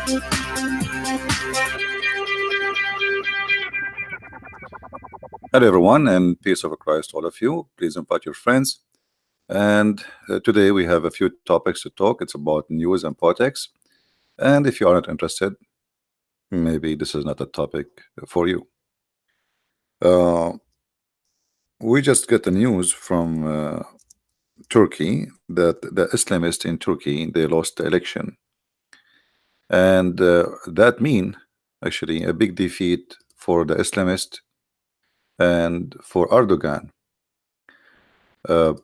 Hello, everyone, and peace of Christ, all of you. Please invite your friends. And today we have a few topics to talk. It's about news and politics. And if you are not interested, maybe this is not a topic for you. Uh, we just get the news from Turkey that the Islamists in Turkey they lost the election, and that mean actually a big defeat for the Islamist and for Erdogan. Uh,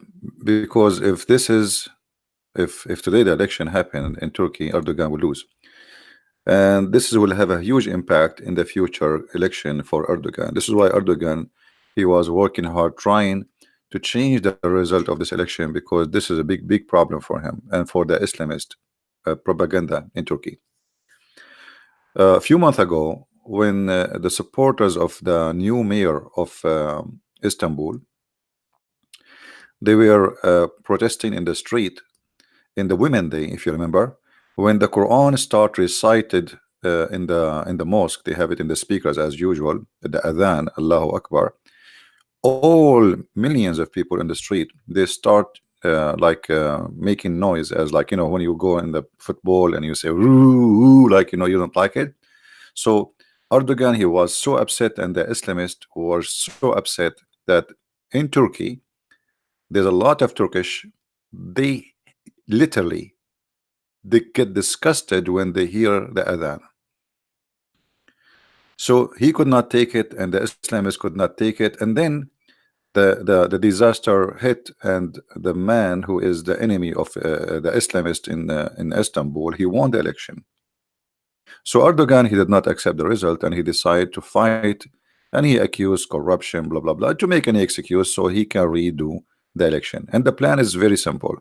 because if this is if today the election happened in Turkey, Erdogan will lose, and this will have a huge impact in the future election for Erdogan. This is why Erdogan he was working hard trying to change the result of this election, because this is a big problem for him and for the Islamist propaganda in Turkey. A few months ago, when the supporters of the new mayor of Istanbul they were protesting in the street in the Women Day, if you remember, when the Quran start recited in the mosque, they have it in the speakers as usual, the adhan, Allahu Akbar. All millions of people in the street they start making noise, as like when you go in the football and you say "Roo," like you don't like it. So Erdogan he was so upset, and the Islamists were so upset that in Turkey there's a lot of Turkish. They literally they get disgusted when they hear the adhan. So he could not take it, and the Islamists could not take it, and then the disaster hit, and the man who is the enemy of the Islamist in Istanbul, he won the election. So Erdogan he did not accept the result, and he decided to fight, and he accused corruption, blah blah blah, to make any excuse so he can redo the election. And the plan is very simple.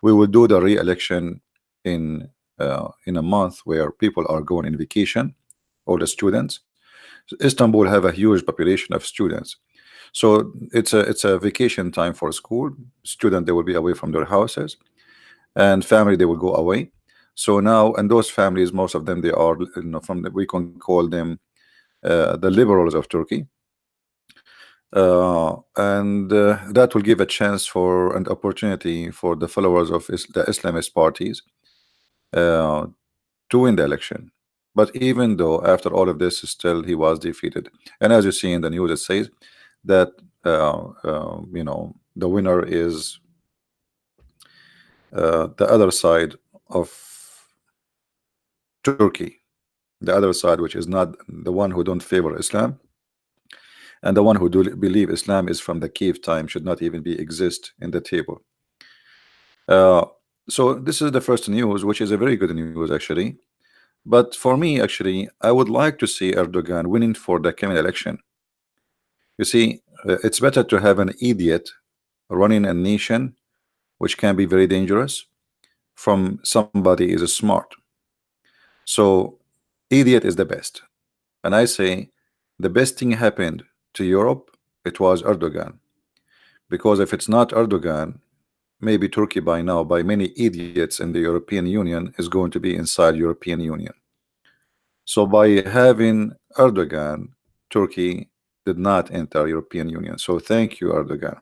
We will do the re-election in a month where people are going in vacation, all the students. Istanbul have a huge population of students, so it's a vacation time for school. Students they will be away from their houses, and family they will go away. So now, and those families, most of them they are from we can call them the liberals of Turkey. And that will give a chance for an opportunity for the followers of the Islamist parties to win the election. But even though after all of this, still he was defeated. And as you see in the news, it says that the winner is the other side of Turkey, the other side, which is not the one who don't favor Islam. And the one who do believe Islam is from the cave time should not even be exist in the table. So this is the first news, which is a very good news actually. But for me, actually, I would like to see Erdogan winning for the coming election. You see, it's better to have an idiot running a nation, which can be very dangerous, from somebody is smart. So idiot is the best. And I say the best thing happened to Europe, it was Erdogan. Because if it's not Erdogan, maybe Turkey by now, by many idiots in the European Union, is going to be inside European Union. So by having Erdogan, Turkey did not enter European Union. So thank you, Erdogan.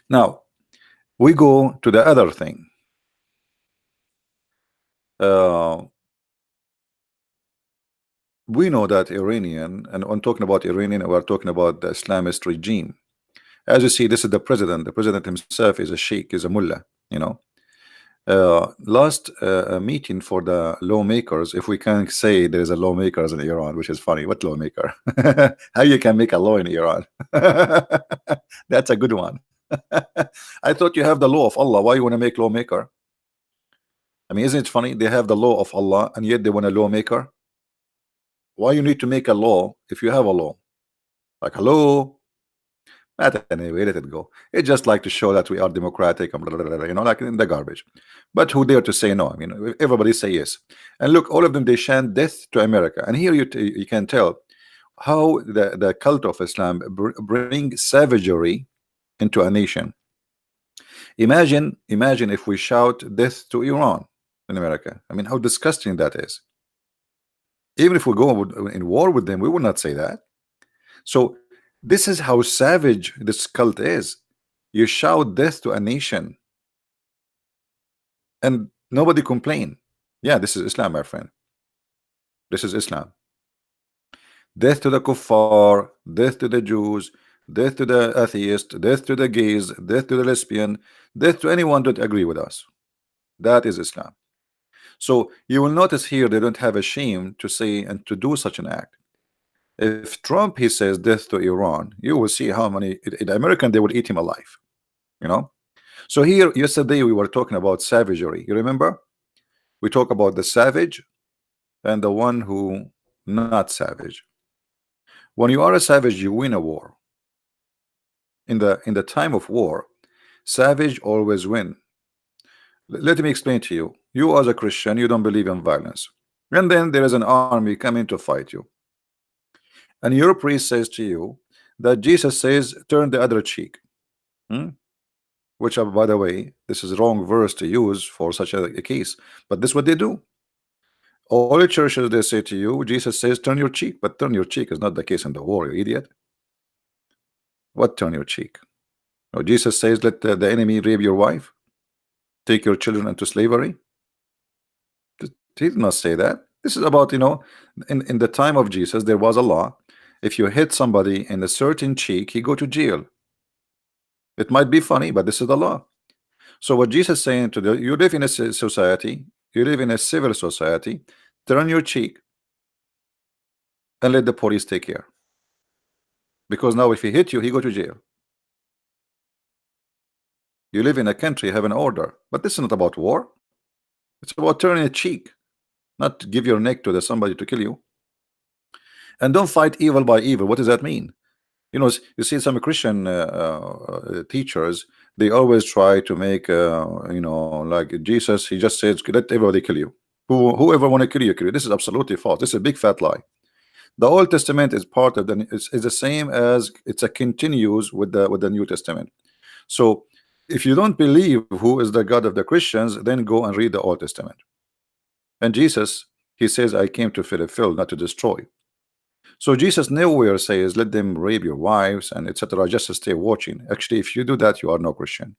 Now we go to the other thing. We know that Iranian, and when talking about Iranian, we're talking about the Islamist regime. As you see, this is the president. The president himself is a sheikh, is a mullah. Last meeting for the lawmakers, if we can say there is a lawmakers in Iran, which is funny. What lawmaker? How you can make a law in Iran? That's a good one. I thought you have the law of Allah. Why you want to make lawmaker? I mean, isn't it funny? They have the law of Allah, and yet they want a lawmaker. Why you need to make a law if you have a law? Like, hello? But anyway, let it go. It's just like to show that we are democratic and blah, blah, blah, blah, like in the garbage. But who dare to say no? I mean, everybody say yes. And look, all of them, they chant death to America. And here you can tell how the cult of Islam bring savagery into a nation. Imagine if we shout death to Iran. in America. I mean, how disgusting that is. Even if we go in war with them, we would not say that. So this is how savage this cult is. You shout death to a nation and nobody complain. Yeah, this is Islam, my friend. This is Islam. Death to the kuffar, death to the Jews, death to the atheist, death to the gays, death to the lesbian, death to anyone that agree with us. That is Islam. So you will notice here they don't have a shame to say and to do such an act. If Trump he says death to Iran, you will see how many in American they will eat him alive. You know. So here yesterday we were talking about savagery. You remember? We talk about the savage and the one who not savage. When you are a savage, you win a war. In the time of war, savage always win. Let me explain to you. You as a Christian, you don't believe in violence. And then there is an army coming to fight you. And your priest says to you that Jesus says, turn the other cheek. Which, by the way, this is wrong verse to use for such a case. But this is what they do. All the churches, they say to you, Jesus says, turn your cheek. But turn your cheek is not the case in the war, you idiot. What turn your cheek? No, Jesus says, let the enemy rape your wife, take your children into slavery. He did not say that. This is about, in the time of Jesus, there was a law. If you hit somebody in a certain cheek, he go to jail. It might be funny, but this is the law. So what Jesus is saying to you live in a society, you live in a civil society, turn your cheek and let the police take care. Because now if he hit you, he go to jail. You live in a country, you have an order. But this is not about war. It's about turning a cheek, not give your neck to somebody to kill you. And don't fight evil by evil. What does that mean? You see some Christian teachers, they always try to make like Jesus, he just says let everybody kill you. Whoever want to kill you, kill you. This is absolutely false. This is a big fat lie. The Old Testament is part of is the same as it's a continues with the New Testament. So if you don't believe who is the God of the Christians, then go and read the Old Testament. And Jesus, he says, I came to fulfill, not to destroy. So Jesus nowhere says let them rape your wives and etc. just to stay watching. Actually, if you do that, you are no Christian.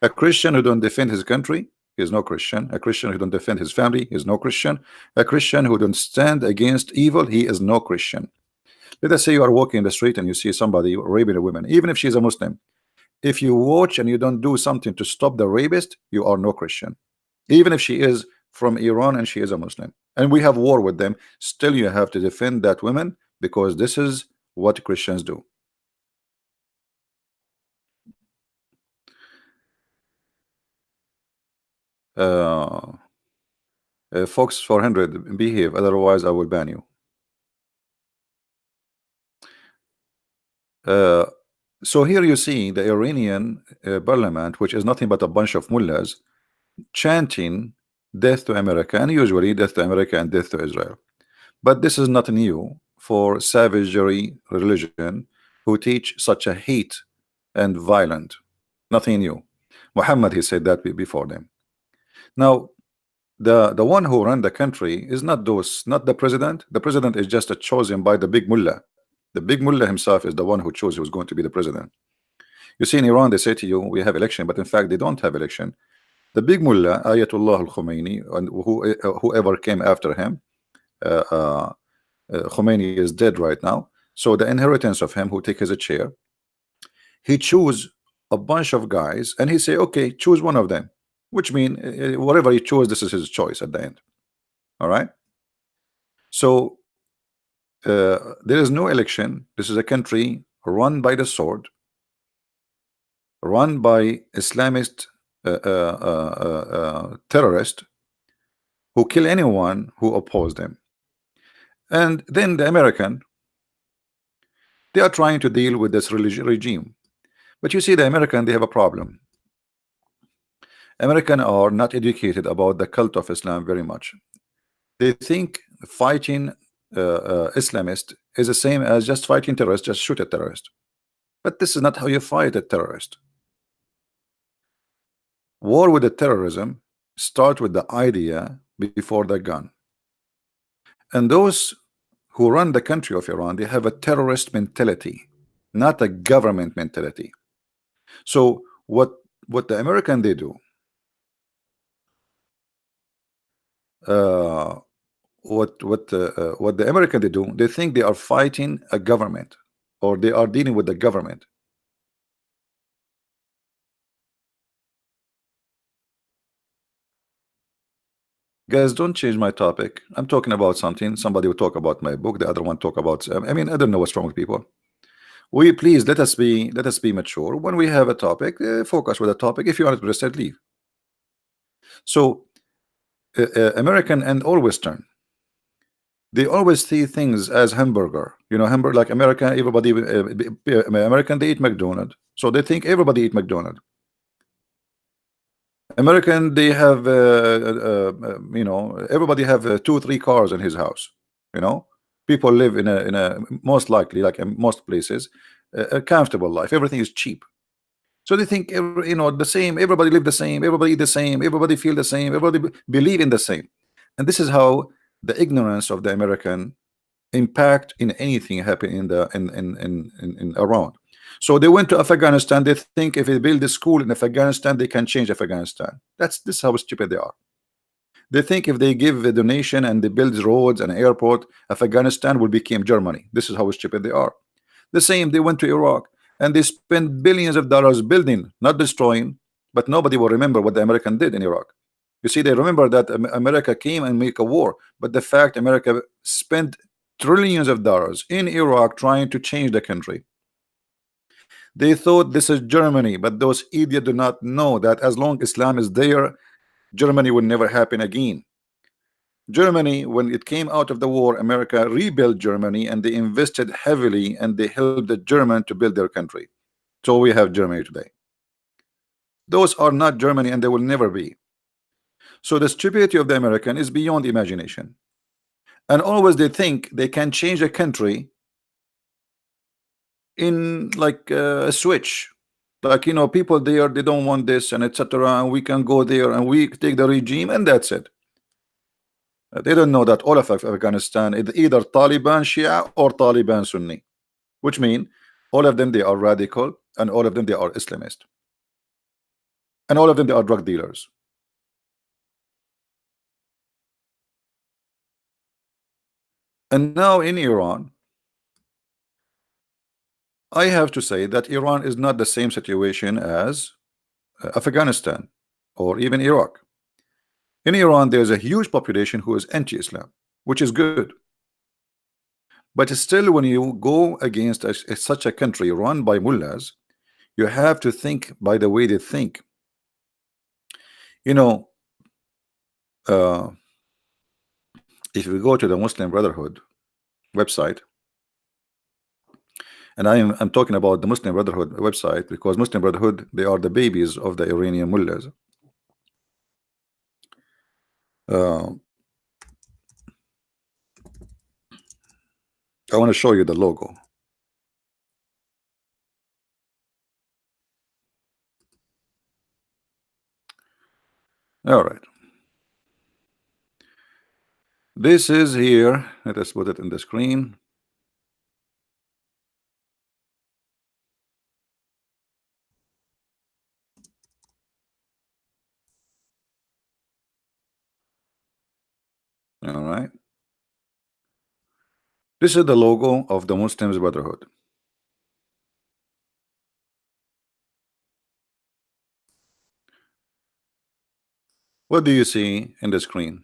A Christian who don't defend his country is no Christian. A Christian who don't defend his family is no Christian. A Christian who don't stand against evil, he is no Christian. Let us say you are walking in the street and you see somebody raping a woman, even if she's a Muslim. If you watch and you don't do something to stop the rapist, you are no Christian. Even if she is from Iran and she is a Muslim and we have war with them, still you have to defend that woman, because this is what Christians do. Fox 400, behave, otherwise I will ban you. So here you see the Iranian parliament, which is nothing but a bunch of mullahs chanting death to America, and usually death to America and death to Israel. But this is not new for savagery religion who teach such a hate and violent. Nothing new. Muhammad, he said that before them. Now the one who run the country is not the president. The president is just chosen by the big mullah. The big mullah himself is the one who chose who's going to be the president. You see in Iran, they say to you, we have election, but in fact they don't have election. The big mullah, Ayatollah al-Khomeini, and whoever came after him, Khomeini is dead right now. So the inheritance of him who take his chair, he choose a bunch of guys and he say, okay, choose one of them, which mean whatever he chose, this is his choice at the end. All right. So there is no election. This is a country run by the sword, run by Islamist terrorists who kill anyone who oppose them. And then the American, they are trying to deal with this religious regime. But you see, the American, they have a problem. American are not educated about the cult of Islam very much. They think fighting Islamist is the same as just fighting terrorists, just shoot a terrorist. But this is not how you fight a terrorist. War with the terrorism start with the idea before the gun. And those who run the country of Iran, they have a terrorist mentality, not a government mentality. So what the American they do, uh, what the American they do, they think they are fighting a government, or they are dealing with the government. Guys, don't change my topic. I'm talking about something. Somebody will talk about my book. The other one talk about. I mean, I don't know what's wrong with people. We please let us be mature. When we have a topic, focus with a topic. If you are interested, leave. So, American and all Western, they always see things as hamburger. You know, hamburger like America. Everybody, American, they eat McDonald's, so they think everybody eat McDonald's. American, they have, you know, everybody have 2 3 cars in his house. You know, people live in a most likely, like in most places, a comfortable life. Everything is cheap. So they think, you know, the same. Everybody live the same. Everybody eat the same. Everybody feel the same. Everybody believe in the same. And this is how the ignorance of the American impact in anything happen in the in around. So they went to Afghanistan. They think if they build a school in Afghanistan, they can change Afghanistan. This is how stupid they are. They think if they give a donation and they build roads and airport, Afghanistan will become Germany. This is how stupid they are. The same, they went to Iraq and they spent billions of dollars building, not destroying, but nobody will remember what the American did in Iraq. You see, they remember that America came and make a war, but the fact America spent trillions of dollars in Iraq trying to change the country. They thought this is Germany, but those idiots do not know that as long as Islam is there, Germany will never happen again. Germany, when it came out of the war, America rebuilt Germany and they invested heavily and they helped the German to build their country. So we have Germany today. Those are not Germany and they will never be. So the stupidity of the American is beyond imagination. And always they think they can change a country in like a switch. Like, you know, people there, they don't want this and etc. And we can go there and we take the regime and that's it. They don't know that all of Afghanistan is either Taliban Shia or Taliban Sunni, which mean all of them they are radical and all of them they are Islamist, and all of them they are drug dealers. And now in Iran, I have to say that Iran is not the same situation as Afghanistan or even Iraq. In Iran, there's a huge population who is anti-Islam, which is good. But still, when you go against such a country run by mullahs, you have to think by the way they think. You know, if we go to the Muslim Brotherhood website, and I'm talking about the Muslim Brotherhood website because Muslim Brotherhood, they are the babies of the Iranian mullahs. I want to show you the logo. All right. This is here. Let us put it in the screen. All right. This is the logo of the Muslims Brotherhood. What do you see in the screen?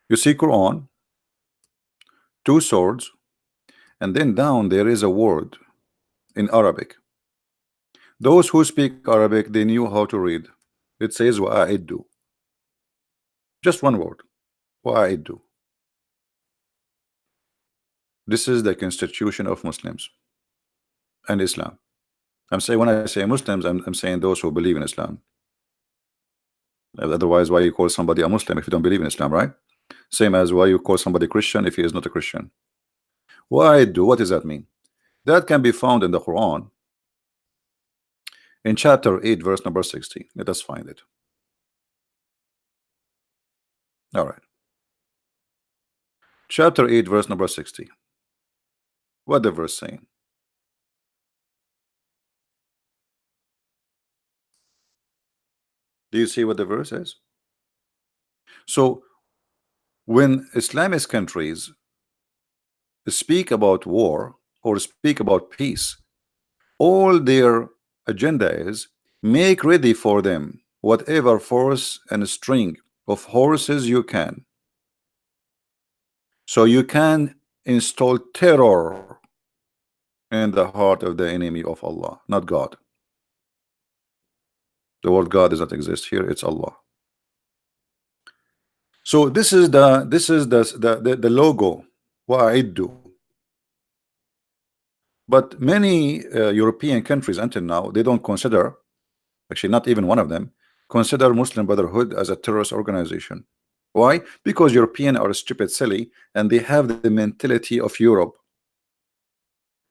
You see Quran, 2 swords, and then down there is a word in Arabic. Those who speak Arabic, they knew how to read. It says wa'iddu. Just one word, wa'iddu. This is the constitution of Muslims and Islam. I'm saying, when I say Muslims, I'm saying those who believe in Islam. Otherwise, why you call somebody a Muslim if you don't believe in Islam, right? Same as why you call somebody Christian if he is not a Christian. Wa'iddu, what does that mean? That can be found in the Quran in chapter 8 verse number 60. Let us find it. All right. Chapter 8, verse number 60. What the verse saying? Do you see what the verse is? So when Islamist countries speak about war or speak about peace, all their agenda is make ready for them whatever force and string of horses you can, so you can install terror in the heart of the enemy of Allah, not God. The word God does not exist here, it's Allah. So this is the logo وأعدوا. But many European countries until now, they don't consider, actually not even one of them, consider Muslim Brotherhood as a terrorist organization. Why? Because Europeans are stupid, silly, and they have the mentality of Europe.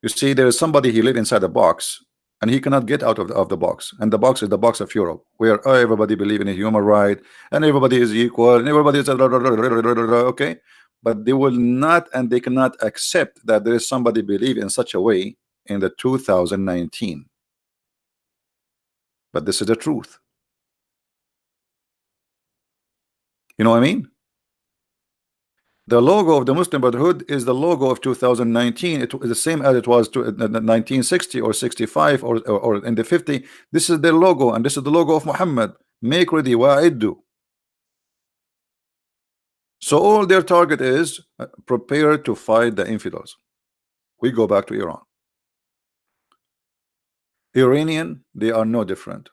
You see, there is somebody, he live inside a box, and he cannot get out of the box, and the box is the box of Europe, where everybody believe in a human right, and everybody is equal, and everybody is okay, but they will not, and they cannot accept that there is somebody believe in such a way in the 2019. But this is the truth. You know what I mean? The logo of the Muslim Brotherhood is the logo of 2019. It is the same as it was to 1960 or 65 or in the 50. This is their logo, and this is the logo of Muhammad. Make ready wa'iddu. So all their target is prepare to fight the infidels. We go back to Iran. Iranian, they are no different.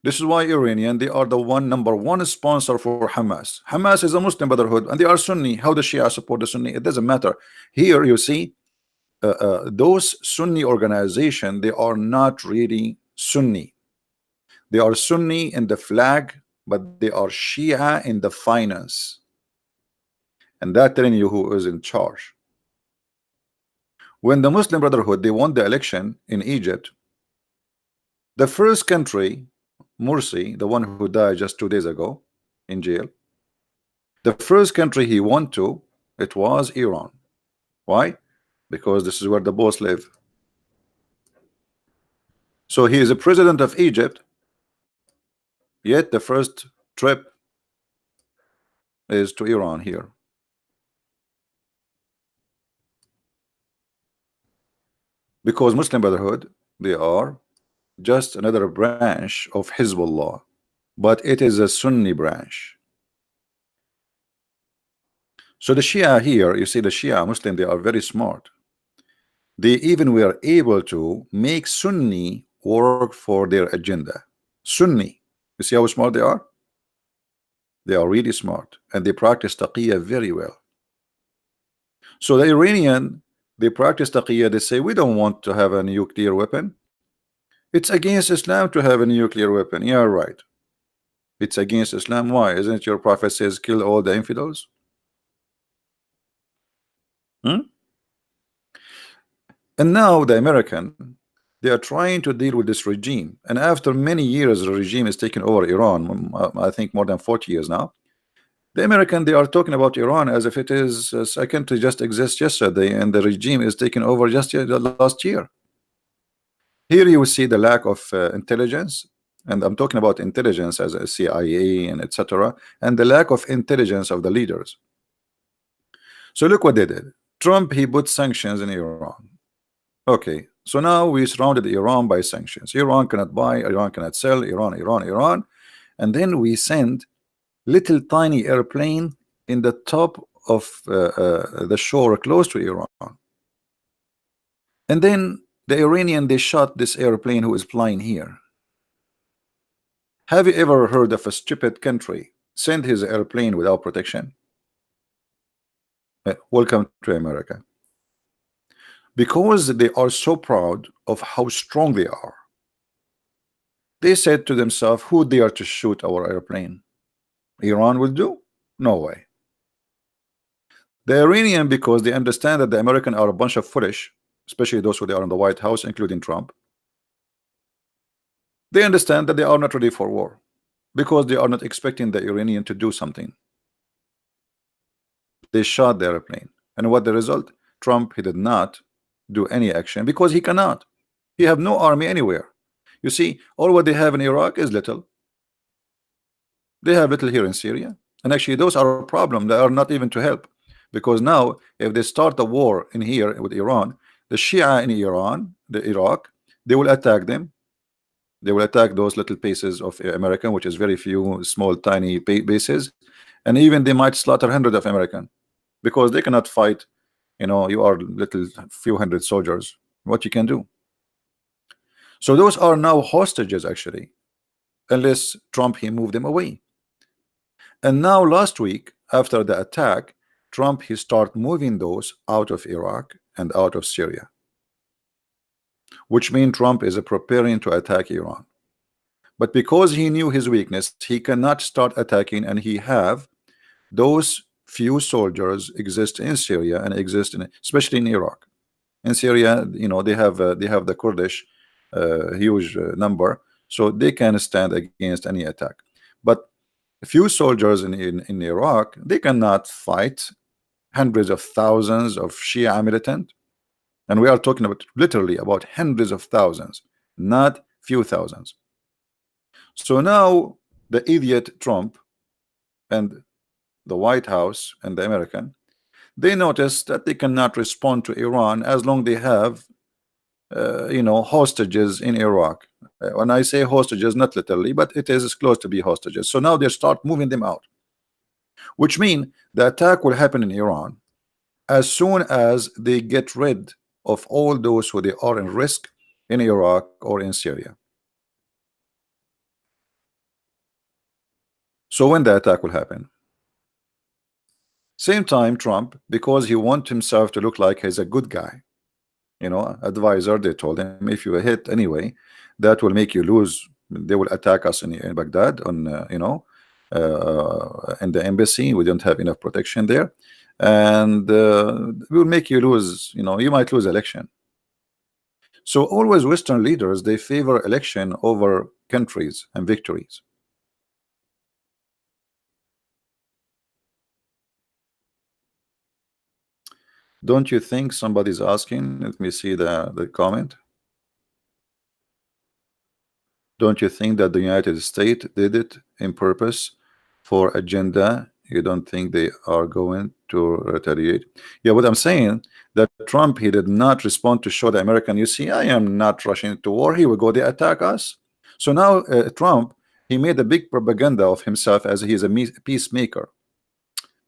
This is why Iranian, they are the number one sponsor for Hamas. Hamas is a Muslim Brotherhood, and they are Sunni. How the Shia support the Sunni? It doesn't matter. Here you see, those Sunni organization, they are not really Sunni. They are Sunni in the flag, but they are Shia in the finance. And that telling you who is in charge. When the Muslim Brotherhood, they won the election in Egypt, the first country, Morsi, the one who died just 2 days ago in jail, the first country he went to, it was Iran. Why? Because this is where the boss live. So he is a president of Egypt, yet the first trip is to Iran here. Because Muslim Brotherhood, they are just another branch of Hezbollah, but it is a Sunni branch. So the Shia here, you see the Shia Muslim, they are very smart. They even were able to make Sunni work for their agenda. Sunni, you see how smart they are? They are really smart, and they practice taqiyya very well. So the Iranian, they practice taqiyya, they say we don't want to have a nuclear weapon. It's against Islam to have a nuclear weapon. Yeah, right. It's against Islam. Why? Isn't it your prophet says kill all the infidels? And now the American, they are trying to deal with this regime. And after many years, the regime is taking over Iran. I think more than 40 years now. The American, they are talking about Iran as if it is a country just exists yesterday, and the regime is taken over just last year. Here you see the lack of intelligence, and I'm talking about intelligence as a CIA and etc., and the lack of intelligence of the leaders. So look what they did. Trump, he put sanctions in Iran. Okay, so now we surrounded Iran by sanctions. Iran cannot buy, Iran cannot sell, Iran, and then we send little tiny airplane in the top of the shore close to Iran. And then the Iranian, they shot this airplane who is flying here. Have you ever heard of a stupid country send his airplane without protection? Welcome to America. Because they are so proud of how strong they are, they said to themselves, who dare to shoot our airplane? Iran will do? No way. The Iranian, because they understand that the American are a bunch of foolish, especially those who are in the White House, including Trump, they understand that they are not ready for war, because they are not expecting the Iranian to do something. They shot the airplane. And what the result? Trump, he did not do any action because he cannot. He have no army anywhere. You see, all what they have in Iraq is little. They have little here in Syria. And actually, those are a problem that are not even to help. Because now, if they start a war in here with Iran, the Shia in Iran, the Iraq, they will attack them. They will attack those little pieces of American, which is very few, small, tiny bases. And even they might slaughter hundreds of American because they cannot fight. You know, you are little few hundred soldiers. What you can do? So those are now hostages, actually, unless Trump he moved them away. And now last week, after the attack, Trump he start moving those out of Iraq and out of Syria, which means Trump is preparing to attack Iran. But because he knew his weakness, he cannot start attacking, and he have those few soldiers exist in Syria and exist in, especially in Iraq. In Syria, you know, they have the Kurdish huge number, so they can stand against any attack. But a few soldiers in Iraq, they cannot fight hundreds of thousands of Shia militant, and we are talking about literally about hundreds of thousands, not few thousands. So now the idiot Trump and the White House and the American, they notice that they cannot respond to Iran as long they have you know, hostages in Iraq. When I say hostages, not literally, but it is close to be hostages. So now they start moving them out, which means the attack will happen in Iran as soon as they get rid of all those who they are in risk in Iraq or in Syria. So when the attack will happen, same time Trump, because he wants himself to look like he's a good guy, you know, advisor, they told him, if you hit anyway, that will make you lose. They will attack us in Baghdad on you know, in the embassy. We don't have enough protection there, and we will make you lose. You know, you might lose election. So always Western leaders, they favor election over countries and victories. Don't you think somebody's asking? Let me see the comment. Don't you think that the United States did it in purpose for agenda? You don't think they are going to retaliate? Yeah, what I'm saying, that Trump, he did not respond to show the American, you see, I am not rushing to war. Here we go, they attack us. So now Trump, he made a big propaganda of himself as he is a peacemaker.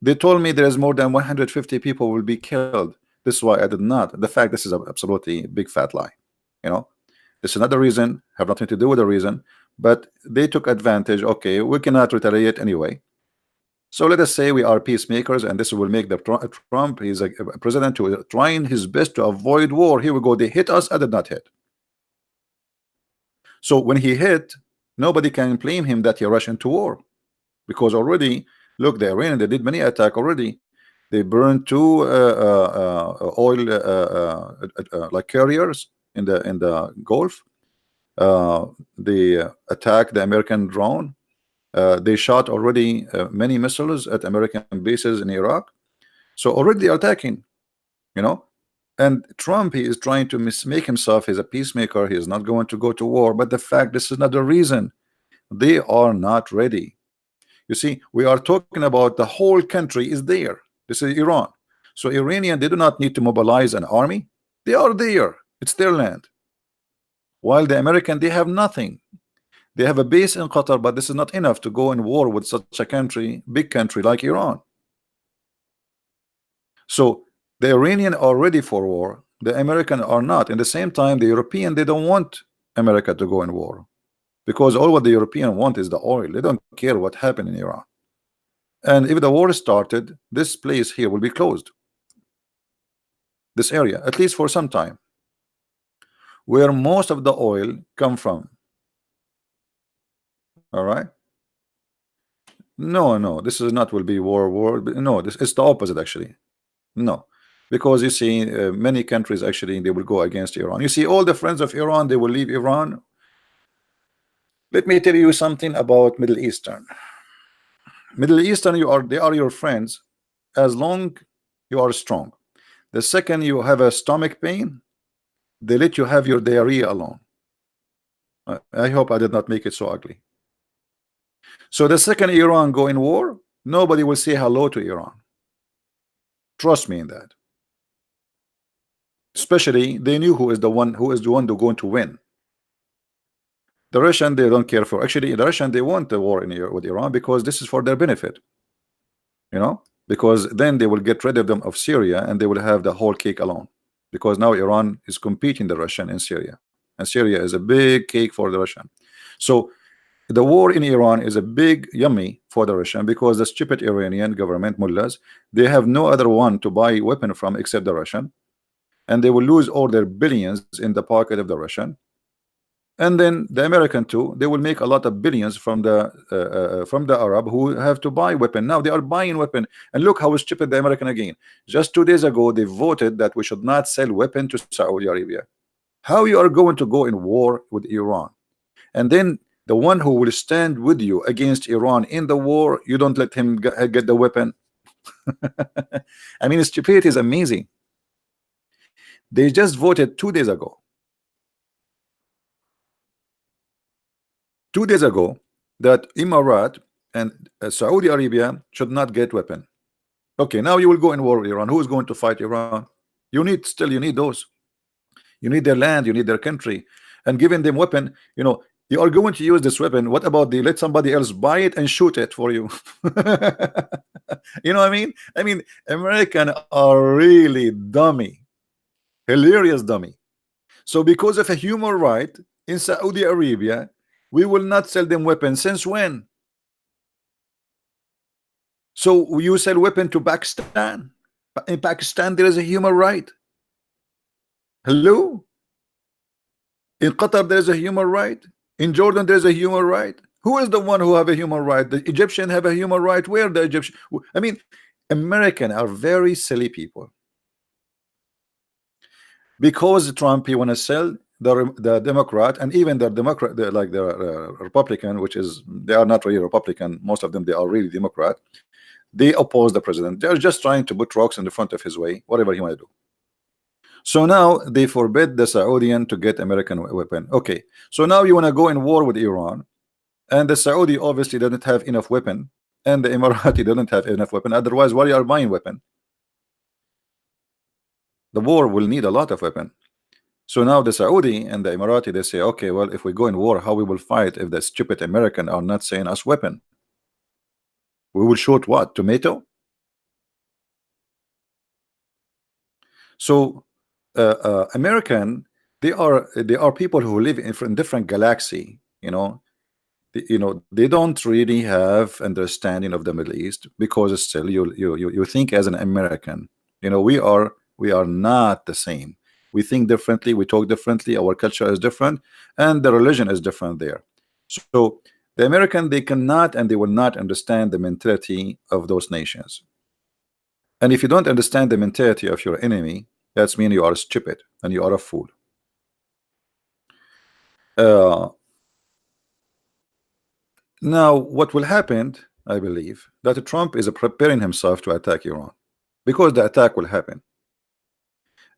They told me there is more than 150 people will be killed. This is why I did not. The fact, this is absolutely big fat lie. You know, this is not the reason, have nothing to do with the reason, but they took advantage. Okay, we cannot retaliate anyway. So let us say we are peacemakers, and this will make the Trump, he's a president who is trying his best to avoid war. Here we go, they hit us, I did not hit. So when he hit, nobody can blame him that he rushed into war, because already, look, the Iranian, they did many attack already. They burned two oil like carriers in the Gulf. They attacked the American drone. They shot already many missiles at American bases in Iraq. So already they are attacking, you know. And Trump, he is trying to make himself as a peacemaker. He is not going to go to war. But the fact, this is not the reason. They are not ready. You see, we are talking about the whole country is there. This is Iran. So Iranian, they do not need to mobilize an army. They are there. It's their land. While the American, they have nothing. They have a base in Qatar, but this is not enough to go in war with such a country, big country like Iran. So the Iranian are ready for war. The American are not. In the same time, the European, they don't want America to go in war, because all what the European want is the oil. They don't care what happened in Iran. And if the war started, this place here will be closed. This area, at least for some time, where most of the oil come from. All right. No, this is not will be war. No, this is the opposite actually. No, because you see, many countries actually they will go against Iran. You see, all the friends of Iran, they will leave Iran. Let me tell you something about Middle Eastern. Middle Eastern, they are your friends, as long you are strong. The second you have a stomach pain, they let you have your diarrhea alone. I hope I did not make it so ugly. So the second Iran go in war, nobody will say hello to Iran. Trust me in that. Especially they knew who is the one who going to win. The Russian, they don't care for. Actually, the Russian, they want the war with Iran because this is for their benefit. Because then they will get rid of them of Syria and they will have the whole cake alone. Because now Iran is competing the Russian in Syria, and Syria is a big cake for the Russian. So the war in Iran is a big yummy for the Russian because the stupid Iranian government mullahs, they have no other one to buy weapon from except the Russian, and they will lose all their billions in the pocket of the Russian. And then the American too, they will make a lot of billions from the Arab who have to buy weapon. Now they are buying weapon, and look how stupid the American again. Just 2 days ago, they voted that we should not sell weapon to Saudi Arabia. How you are going to go in war with Iran, and then the one who will stand with you against Iran in the war, you don't let him get the weapon? I mean, stupidity is amazing. They just voted 2 days ago. 2 days ago, that Emirat and Saudi Arabia should not get weapon. Okay, now you will go in war with Iran. Who is going to fight Iran? You need those. You need their land, you need their country, and giving them weapon. You are going to use this weapon. What about let somebody else buy it and shoot it for you? You know what I mean? I mean, American are really dummy, hilarious dummy. So because of a human right in Saudi Arabia, we will not sell them weapons. Since when? So you sell weapon to Pakistan? In Pakistan, there is a human right. Hello? In Qatar, there is a human right. In Jordan, there is a human right. Who is the one who have a human right? The Egyptian have a human right. Where the Egyptian? I mean, American are very silly people. Because Trump, he want to sell the Democrat, and even the Democrat, like the Republican, which is they are not really Republican. Most of them, they are really Democrat. They oppose the president. They're just trying to put rocks in the front of his way, whatever he want to do. So now they forbid the Saudian to get American weapon. Okay, so now you want to go in war with Iran, and the Saudi obviously doesn't have enough weapon, and the Emirati doesn't have enough weapon. Otherwise, why you are buying weapon? The war will need a lot of weapon. So now the Saudi and the Emirati, they say, okay, well, if we go in war, how we will fight if the stupid American are not saying us weapon? We will shoot what? Tomato? So American, they are people who live in different galaxy. They don't really have understanding of the Middle East, because still you think as an American. We are not the same. We think differently, we talk differently, our culture is different, and the religion is different there. So the American, they cannot and they will not understand the mentality of those nations. And if you don't understand the mentality of your enemy, that's mean you are stupid and you are a fool. Now what will happen, I believe, that Trump is preparing himself to attack Iran, because the attack will happen.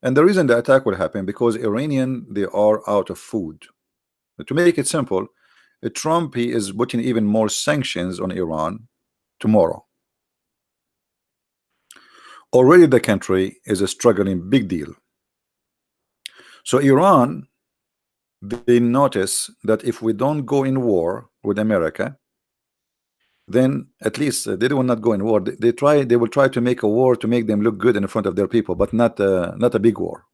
And the reason the attack will happen, because Iranian, they are out of food. To make it simple, Trump, he is putting even more sanctions on Iran tomorrow. Already the country is a struggling big deal. So Iran, they notice that if we don't go in war with America, then at least they will not go in war. They will try to make a war to make them look good in front of their people, but not a big war.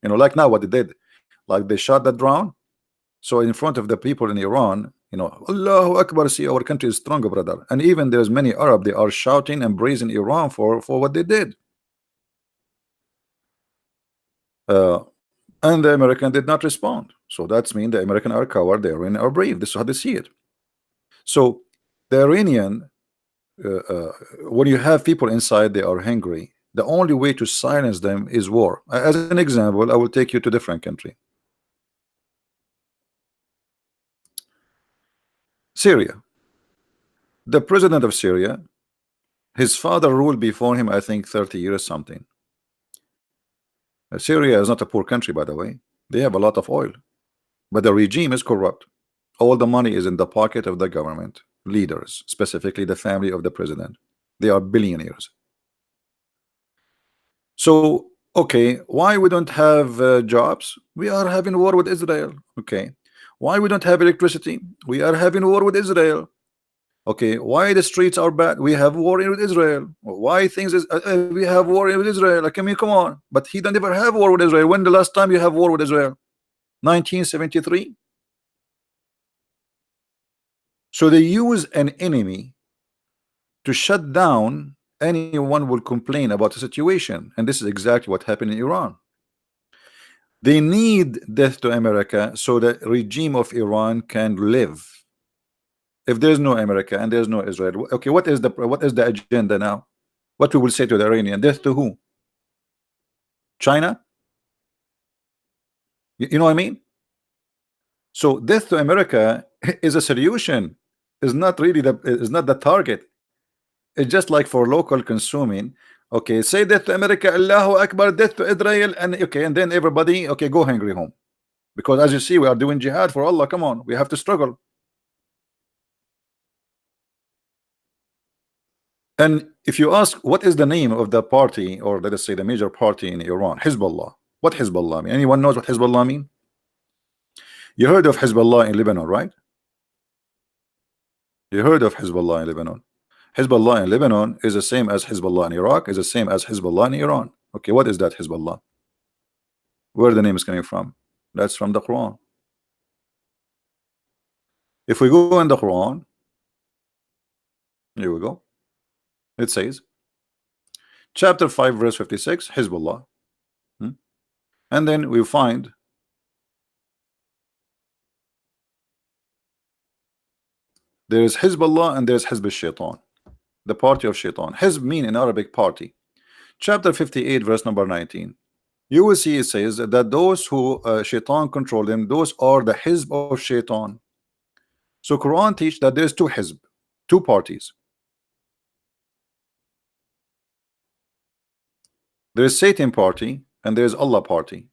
Like now what they did, like they shot the drone. So in front of the people in Iran, Allahu Akbar, see, our country is stronger, brother. And even there's many Arab, they are shouting and praising Iran for what they did. And the American did not respond. So that's mean the American are coward, the Iranian are brave. This is how they see it. So the Iranian, when you have people inside, they are hungry. The only way to silence them is war. As an example, I will take you to a different country. Syria. The president of Syria, His father ruled before him, I think, 30 years something. Syria is not a poor country, by the way. They have a lot of oil, but the regime is corrupt. All the money is in the pocket of the government leaders, specifically the family of the president. They are billionaires. So, okay, why we don't have jobs? We are having war with Israel. Okay, why we don't have electricity? We are having war with Israel. Okay, why the streets are bad? We have war with Israel. Why things is we have war with Israel? Like, I mean, come on. But he don't ever have war with Israel. When the last time you have war with Israel? 1973. So they use an enemy to shut down anyone will complain about the situation, and this is exactly what happened in Iran. They need death to America so the regime of Iran can live. If there's no America and there's no Israel, okay, what is the agenda now? What we will say to the Iranian? Death to who? China? You know what I mean? So death to America is a solution. Is not really the target. It's just like for local consuming. Okay, say death to America, Allahu Akbar, death to Israel, and okay, and then everybody, okay, go hungry home. Because as you see, we are doing jihad for Allah. Come on, we have to struggle. And if you ask what is the name of the party, or let us say the major party in Iran, Hezbollah. What Hezbollah mean? Anyone knows what Hezbollah mean? You heard of Hezbollah in Lebanon, right? You heard of Hezbollah in Lebanon. Hezbollah in Lebanon is the same as Hezbollah in Iraq, is the same as Hezbollah in Iran. Okay, what is that Hezbollah? Where the name is coming from? That's from the Quran. If we go in the Quran, here we go. It says, chapter 5, verse 56, Hezbollah. And then we find there is Hezbollah and there's Hizb al-Shaitan, the party of Shaitan. Hizb mean in Arabic party. Chapter 58, verse number 19. You will see it says that those who Shaitan control them, those are the Hizb of Shaitan. So Quran teach that there's two Hizb, two parties. There is Satan party and there is Allah party.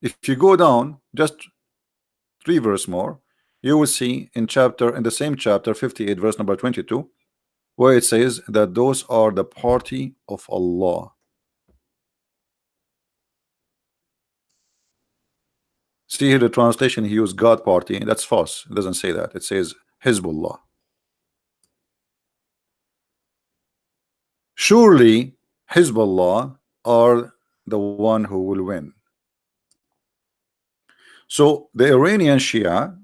If you go down just 3 verse more, you will see in the same chapter 58, verse number 22, where it says that those are the party of Allah. See here the translation, he used God party. That's false. It doesn't say that. It says Hezbollah. Surely Hezbollah are the one who will win. So the Iranian Shia,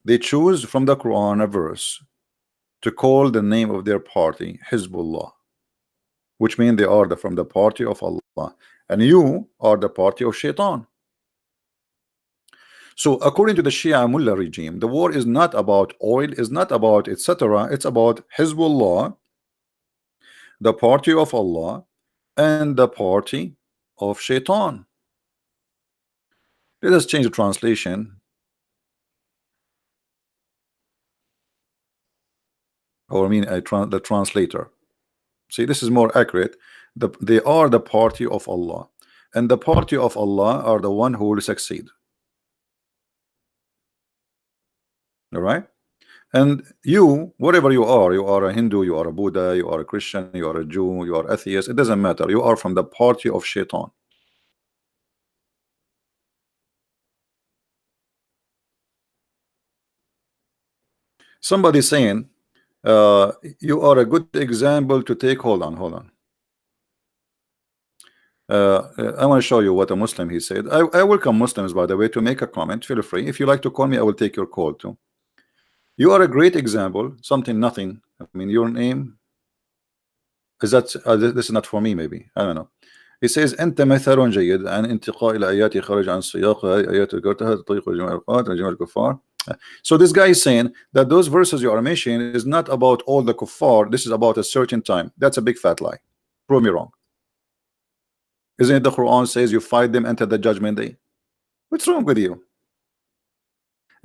they choose from the Quran a verse to call the name of their party Hezbollah, which means they are from the party of Allah, and you are the party of Shaitan. So according to the Shia Mullah regime, the war is not about oil, is not about etc. It's about Hezbollah, the party of Allah, and the party of Shaitan. Let us change the translation, or I mean the translator. See, this is more accurate. They are the party of Allah, and the party of Allah are the one who will succeed. All right? And you, whatever you are a Hindu, you are a Buddha, you are a Christian, you are a Jew, you are atheist, it doesn't matter. You are from the party of Shaitan. Somebody saying you are a good example to take. Hold on. I want to show you what a Muslim he said. I welcome Muslims, by the way, to make a comment. Feel free. If you like to call me, I will take your call too. You are a great example. Something, nothing. I mean, your name is that this is not for me, maybe. I don't know. He says أنت مثال جيد عن انتقاء إلى آيات خارج عن السياق آيات ذكرتها تطيق جميع الأوقات وجميع الكفار. So this guy is saying that those verses you are mentioning is not about all the kuffar. This is about a certain time. That's a big fat lie. Prove me wrong. Isn't it the Quran says you fight them until the judgment day? What's wrong with you?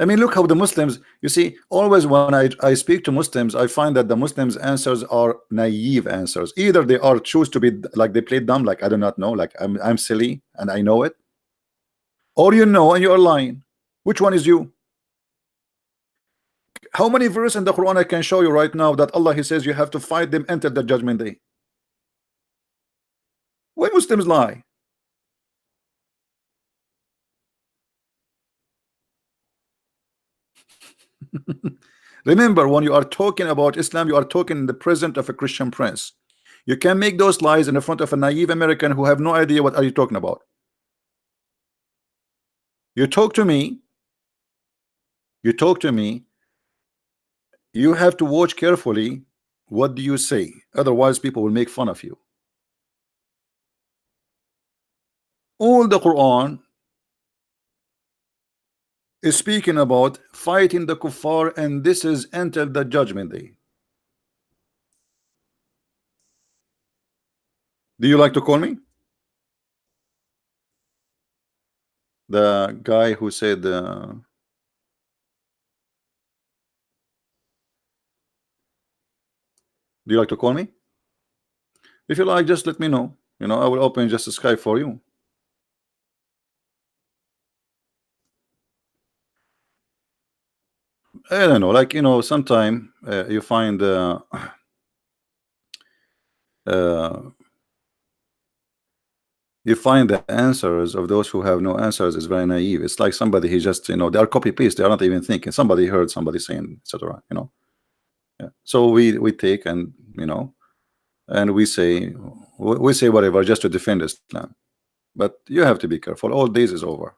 I mean, look how the Muslims, you see, always when I speak to Muslims, I find that the Muslims' answers are naive answers. Either they are choose to be like they play dumb, like I do not know, like I'm silly and I know it, or you know and you are lying. Which one is you? How many verses in the Quran I can show you right now that Allah He says you have to fight them until the judgment day? Why Muslims lie? Remember, when you are talking about Islam, you are talking in the presence of a Christian prince. You can make those lies in the front of a naive American who have no idea what are you talking about. You talk to me, you talk to me, you have to watch carefully what do you say, otherwise people will make fun of you. All the Quran is speaking about fighting the kuffar, and this is until the judgment day. Do you like to call me? The guy who said do you like to call me? If you like, just let me know. You know, I will open just a Skype for you. I don't know, like, you know, sometime you find uh, you find the answers of those who have no answers is very naive. It's like somebody he just, you know, they are copy paste. They are not even thinking. Somebody heard somebody saying, etc. You know. Yeah. So we take and, you know, and we say whatever just to defend Islam. But you have to be careful. All days is over.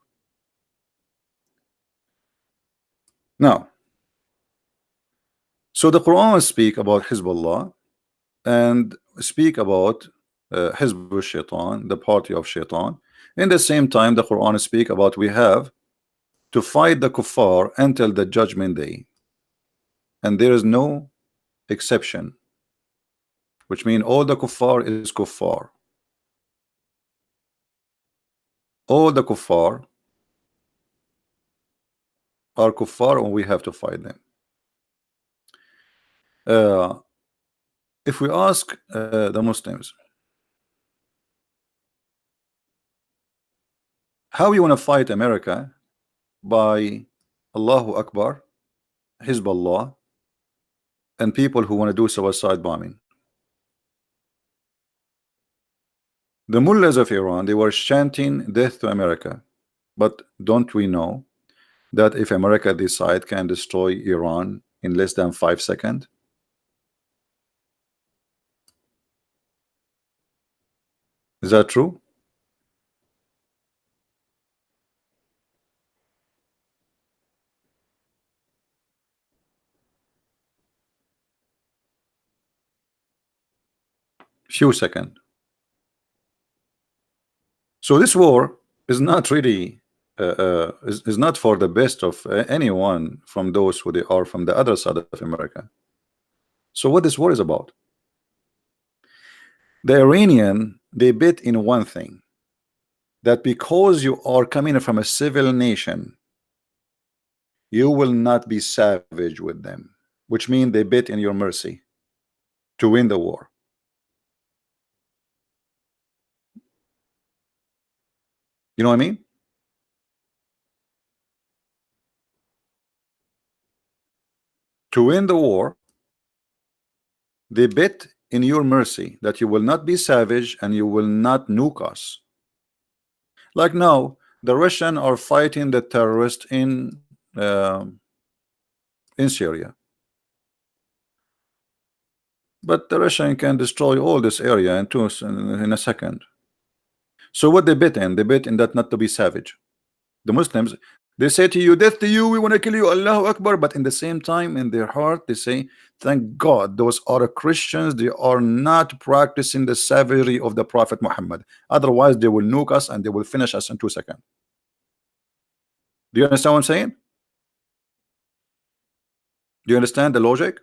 Now, so the Quran speak about Hizbullah and speak about Hizb Shaitan, the party of Shaitan. In the same time, the Quran speak about we have to fight the kuffar until the judgment day, and there is no exception, which means all the kuffar is kuffar. All the kuffar are kuffar, and we have to fight them. If we ask the Muslims, how you want to fight America? By Allahu Akbar, Hizbullah, and people who want to do suicide bombing. The mullahs of Iran, they were chanting death to America. But don't we know that if America decide can destroy Iran in less than 5 seconds? Is that true? Few seconds. So this war is not really is not for the best of anyone from those who they are from the other side of America. So what this war is about? The Iranian, they bet in one thing, that because you are coming from a civil nation, you will not be savage with them, which means they bet in your mercy to win the war. You know what I mean? To win the war, they bet in your mercy that you will not be savage and you will not nuke us. Like now, the Russians are fighting the terrorists in Syria, but the Russian can destroy all this area in a second. So what they bet in? They bet in that not to be savage. The Muslims, they say to you, death to you, we want to kill you, Allahu Akbar, but in the same time in their heart they say, thank God those are Christians, they are not practicing the savagery of the Prophet Muhammad, otherwise they will nuke us and they will finish us in 2 seconds. Do you understand what I'm saying? Do you understand the logic?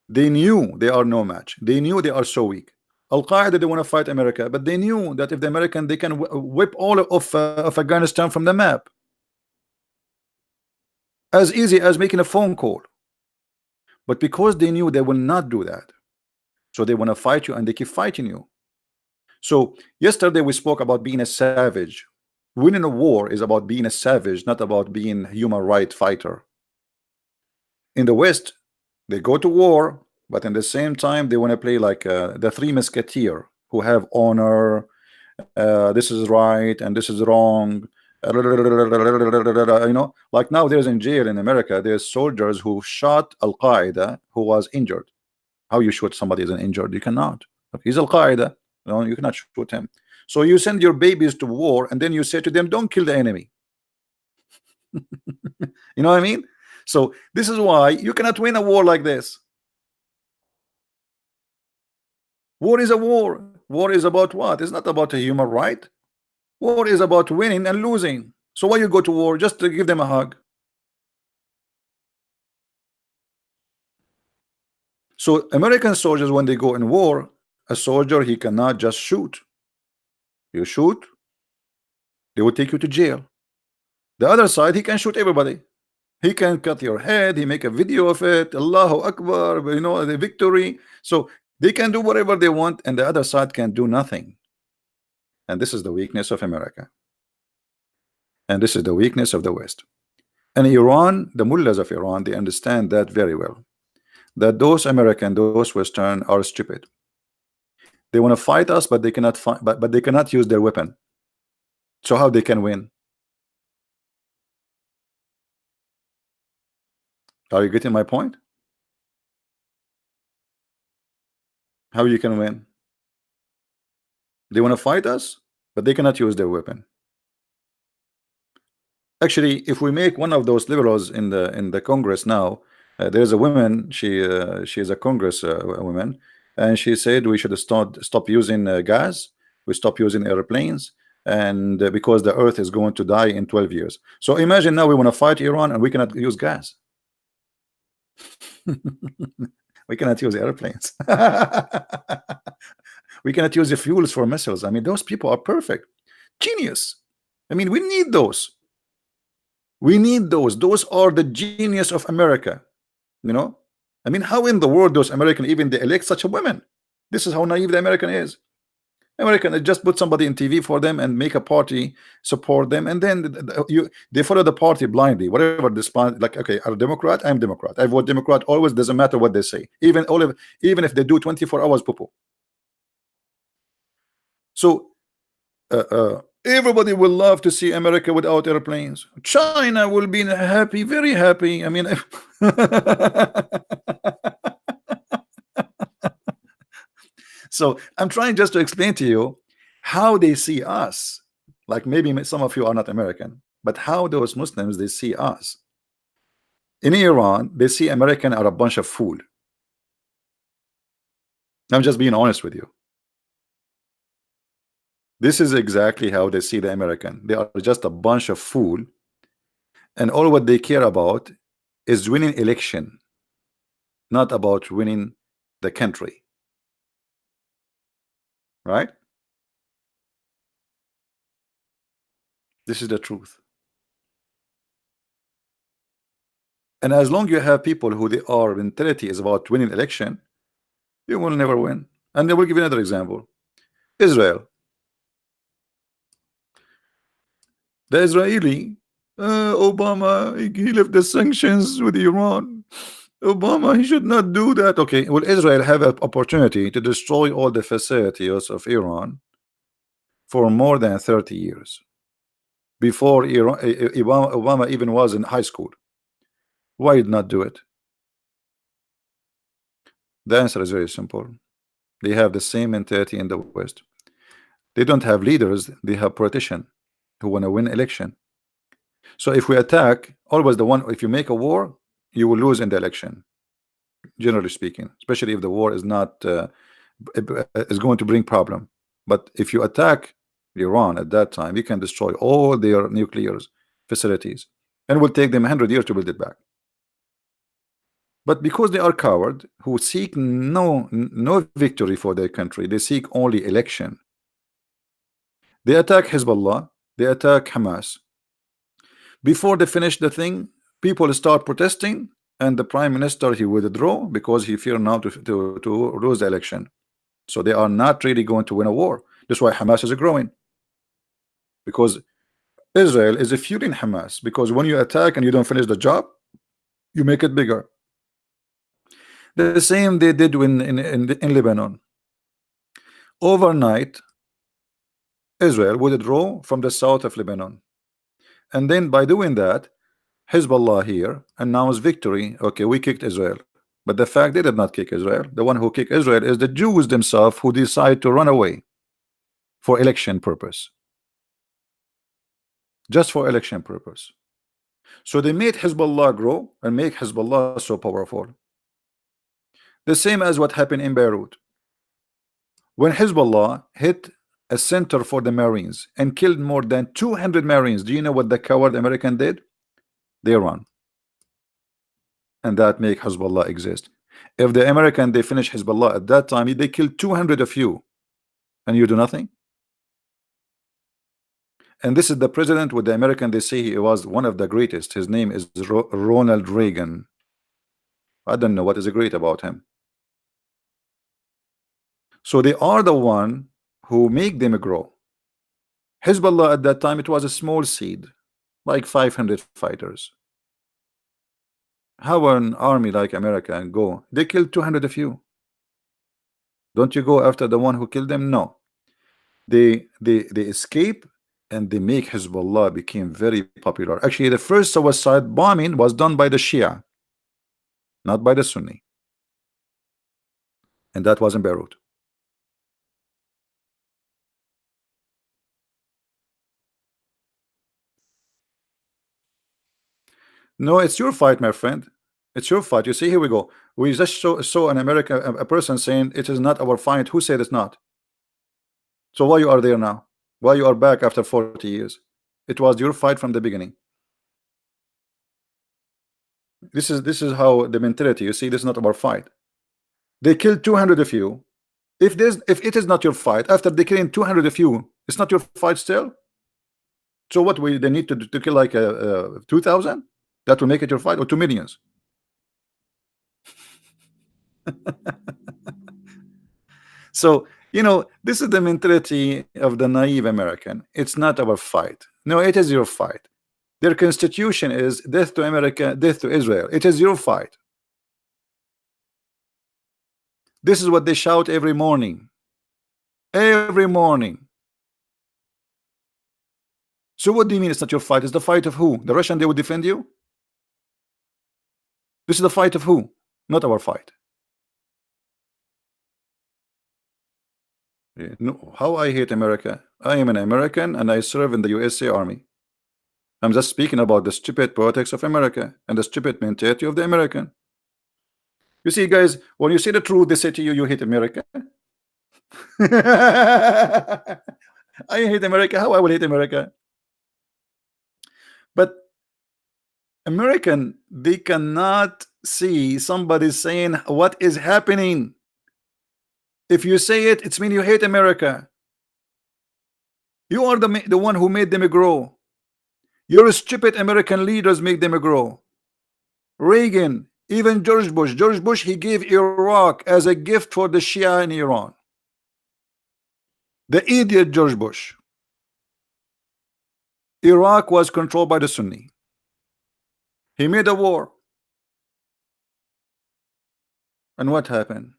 They knew they are no match. They knew they are so weak. Al-Qaeda, they want to fight America, but they knew that if the American, they can whip all of Afghanistan from the map. as easy as making a phone call. But because they knew they will not do that, so they want to fight you and they keep fighting you. So yesterday we spoke about being a savage. Winning a war is about being a savage, not about being a human right fighter. In the West, they go to war, but in the same time they want to play like the Three Musketeer, who have honor. This is right and this is wrong. Like now there's in jail in America, there's soldiers who shot Al Qaeda who was injured. How you shoot somebody is injured? You cannot. He's Al Qaeda. No, you cannot shoot him. So you send your babies to war and then you say to them, don't kill the enemy. You know what I mean? So this is why you cannot win a war like this. War is a war. War is about what? It's not about a human right. War is about winning and losing. So why you go to war? Just to give them a hug. So American soldiers, when they go in war, a soldier, he cannot just shoot. You shoot, they will take you to jail. The other side, he can shoot everybody. He can cut your head. He make a video of it. Allahu Akbar, the victory. So they can do whatever they want, and the other side can do nothing. And this is the weakness of America. And this is the weakness of the West. And Iran, the mullahs of Iran, they understand that very well. That those American, those Western are stupid. They want to fight us, but they cannot fight, but they cannot use their weapon. So how they can win? Are you getting my point? How you can win? They want to fight us, but they cannot use their weapon. Actually, if we make one of those liberals in the Congress now, there's a woman. She is a Congress woman, and she said we should stop using gas. We stop using airplanes, and because the Earth is going to die in 12 years. So imagine now we want to fight Iran and we cannot use gas. We cannot use airplanes. We cannot use the fuels for missiles. I mean, those people are perfect, genius. I mean, we need those. We need those. Those are the genius of America. I mean, how in the world those American even they elect such a woman? This is how naive the American is. American just put somebody in TV for them and make a party support them, and then they follow the party blindly. Whatever this like, okay, I'm a Democrat, I'm Democrat. I vote Democrat always. Doesn't matter what they say, even if they do 24 hours poo-poo. So everybody will love to see America without airplanes. China will be happy, very happy. I mean, so I'm trying just to explain to you how they see us. Like maybe some of you are not American, but how those Muslims they see us. In Iran, they see American are a bunch of fool. I'm just being honest with you. This is exactly how they see the American. They are just a bunch of fool, and all what they care about is winning election, not about winning the country. Right? This is the truth. And as long you have people who they are mentality is about winning election, you will never win. And I will give you another example. Israel. The Israeli Obama, he left the sanctions with Iran. Obama, he should not do that. Okay, will Israel have an opportunity to destroy all the facilities of Iran for more than 30 years before Obama even was in high school? Why did not do it? The answer is very simple. They have the same mentality in the West. They don't have leaders, they have politicians who want to win election. So if we attack, always the one, if you make a war, you will lose in the election, generally speaking, especially if the war is not is going to bring problem. But if you attack Iran at that time, you can destroy all their nuclear facilities, and it will take them 100 years to build it back. But because they are coward who seek no victory for their country, they seek only election. They attack Hezbollah, they attack Hamas. Before they finish the thing, People start protesting, and the prime minister he withdraw because he fear now to lose the election. So they are not really going to win a war. That's why Hamas is growing, because Israel is fueling Hamas, because when you attack and you don't finish the job, you make it bigger. The same they did in Lebanon. Overnight, Israel withdraw from the south of Lebanon, and then by doing that, Hezbollah here announced victory. Okay, we kicked Israel, but the fact they did not kick Israel. The one who kicked Israel is the Jews themselves, who decide to run away for election purpose, just for election purpose. So they made Hezbollah grow and make Hezbollah so powerful. The same as what happened in Beirut. When Hezbollah hit a center for the Marines and killed more than 200 Marines, do you know what the coward American did? They run. And that make Hezbollah exist. If the American they finish Hezbollah at that time, they killed 200 of you, and you do nothing. And this is the president with the American. They say he was one of the greatest. His name is Ronald Reagan. I don't know what is great about him. So they are the one who make them grow. Hezbollah at that time, it was a small seed, like 500 fighters. How an army like America go? They killed 200 of you. Don't you go after the one who killed them? No. They escape, and they make Hezbollah became very popular. Actually, the first suicide bombing was done by the Shia, not by the Sunni, and that was in Beirut. No, it's your fight, my friend. It's your fight. You see, here we go. We just saw an American, a person saying it is not our fight. Who said it's not? So why you are there now? Why you are back after 40 years? It was your fight from the beginning. This is how the mentality. You see, this is not our fight. They killed 200 of you. If it is not your fight, after they killing 200 of you, it's not your fight still. So what they need to kill like 2,000? That will make it your fight, or 2 millions? So you know, this is the mentality of the naive American. It's not our fight. No, it is your fight. Their constitution is death to America, death to Israel. It is your fight. This is what they shout every morning. Every morning. So what do you mean it's not your fight? It's the fight of who? The Russian, they would defend you? This is the fight of who? Not our fight. Yeah. No, how I hate America? I am an American and I serve in the USA Army. I'm just speaking about the stupid politics of America and the stupid mentality of the American. You see, guys, when you say the truth, they say to you, you hate America. I hate America. How I will hate America? But American, they cannot see somebody saying what is happening. If you say it, it's mean you hate America. You are the one who made them grow. Your stupid American leaders make them grow. Reagan, even George Bush. George Bush, he gave Iraq as a gift for the Shia in Iran. The idiot George Bush. Iraq was controlled by the Sunni. He made a war. And what happened?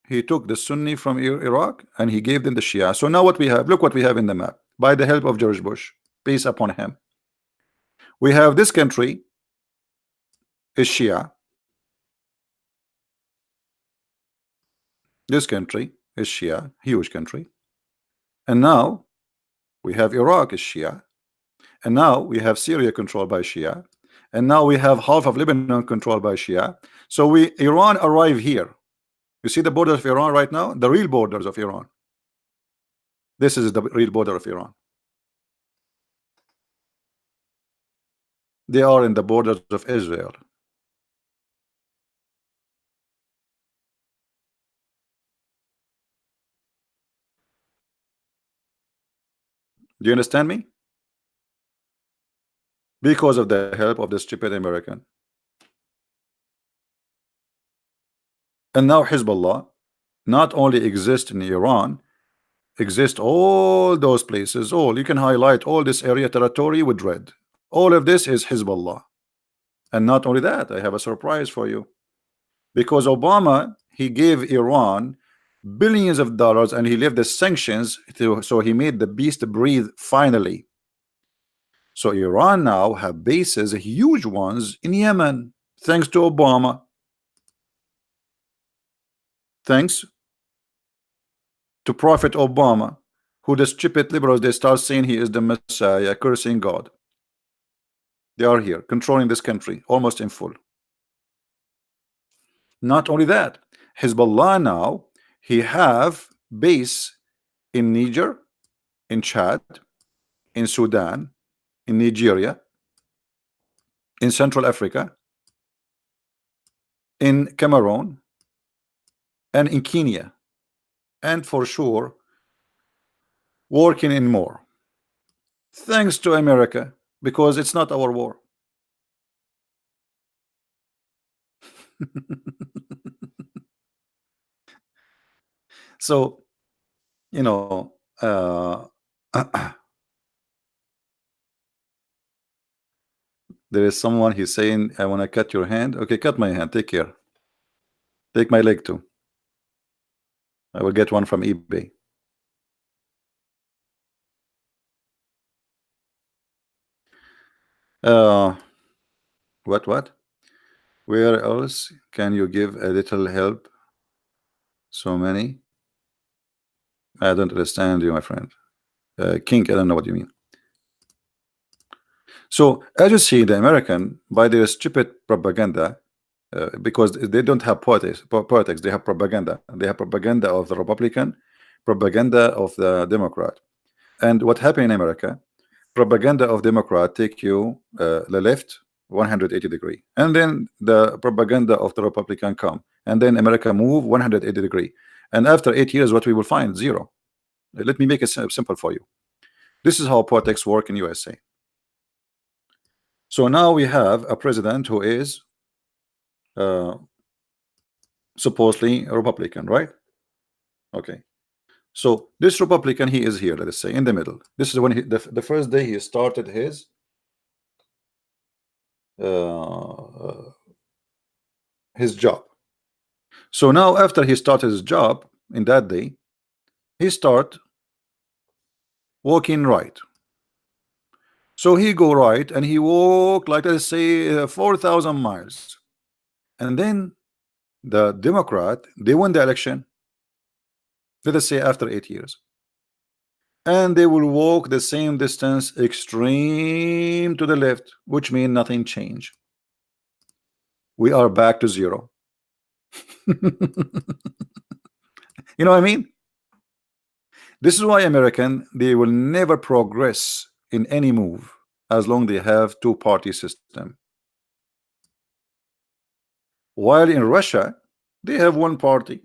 He took the Sunni from Iraq and he gave them the Shia. So now what we have, look what we have in the map. By the help of George Bush, peace upon him. We have this country is Shia. This country is Shia, huge country. And now we have Iraq is Shia. And now we have Syria controlled by Shia. And now we have half of Lebanon controlled by Shia. So Iran arrive here. You see the borders of Iran right now? The real borders of Iran. This is the real border of Iran. They are in the borders of Israel. Do you understand me? because of the help of the stupid American. And now Hezbollah not only exists in Iran, exist all those places. All you can highlight all this area territory with red. All of this is Hezbollah. And not only that, I have a surprise for you. Because Obama, he gave Iran billions of dollars and he left the sanctions so he made the beast breathe finally. So Iran now have bases, huge ones, in Yemen, thanks to Obama. Thanks to Prophet Obama, who the stupid liberals, they start saying he is the Messiah, cursing God. They are here, controlling this country, almost in full. Not only that, Hezbollah now, he have base in Niger, in Chad, in Sudan, in Nigeria, in Central Africa, in Cameroon, and in Kenya, and for sure working in more. Thanks to America, because it's not our war. So, you know, there is someone, he's saying, I want to cut your hand. Okay, cut my hand. Take care. Take my leg too. I will get one from eBay. What? Where else can you give a little help? So many. I don't understand you, my friend. King, I don't know what you mean. So as you see, the American, by their stupid propaganda, because they don't have politics, they have propaganda. They have propaganda of the Republican, propaganda of the Democrat. And what happened in America, propaganda of Democrat take you the left 180 degree, and then the propaganda of the Republican come, and then America move 180 degree, and after 8 years what we will find? Zero. Let me make it simple for you. This is how politics work in USA. So now we have a president who is supposedly a Republican, right? Okay. So this Republican, he is here, let us say, in the middle. This is when the first day he started his job. So now after he started his job in that day, he start walking right. So he go right and he walk like, let's say 4,000 miles, and then the Democrat, they won the election, let us say after 8 years, and they will walk the same distance extreme to the left, which means nothing changed. We are back to zero. You know what I mean? This is why American, they will never progress in any move as long they have two-party system. While in Russia, they have one party.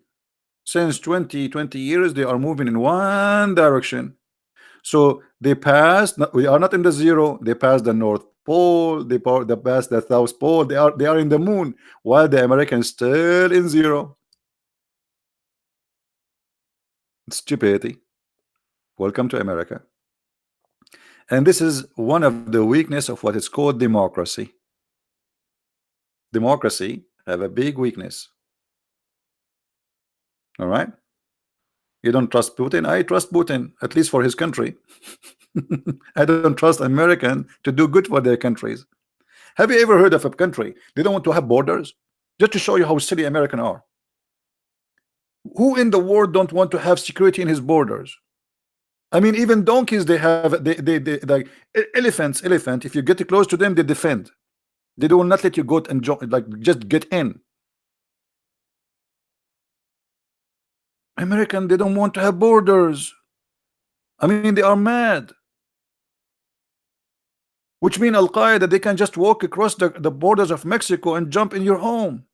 Since 20 years, they are moving in one direction. So they passed, we are not in the zero, they passed the North Pole, they passed the South Pole, they are in the moon, while the Americans still in zero. Stupidity. Welcome to America. And this is one of the weakness of what is called democracy. Democracy have a big weakness. All right. You don't trust Putin. I trust Putin, at least for his country. I don't trust American to do good for their countries. Have you ever heard of a country they don't want to have borders? Just to show you how silly American are. Who in the world don't want to have security in his borders? I mean, even donkeys, they have, they like elephants. If you get close to them, they defend. They will not let you go and join, like just get in. American, they don't want to have borders. I mean, they are mad. Which mean Al-Qaeda, they can just walk across the borders of Mexico and jump in your home.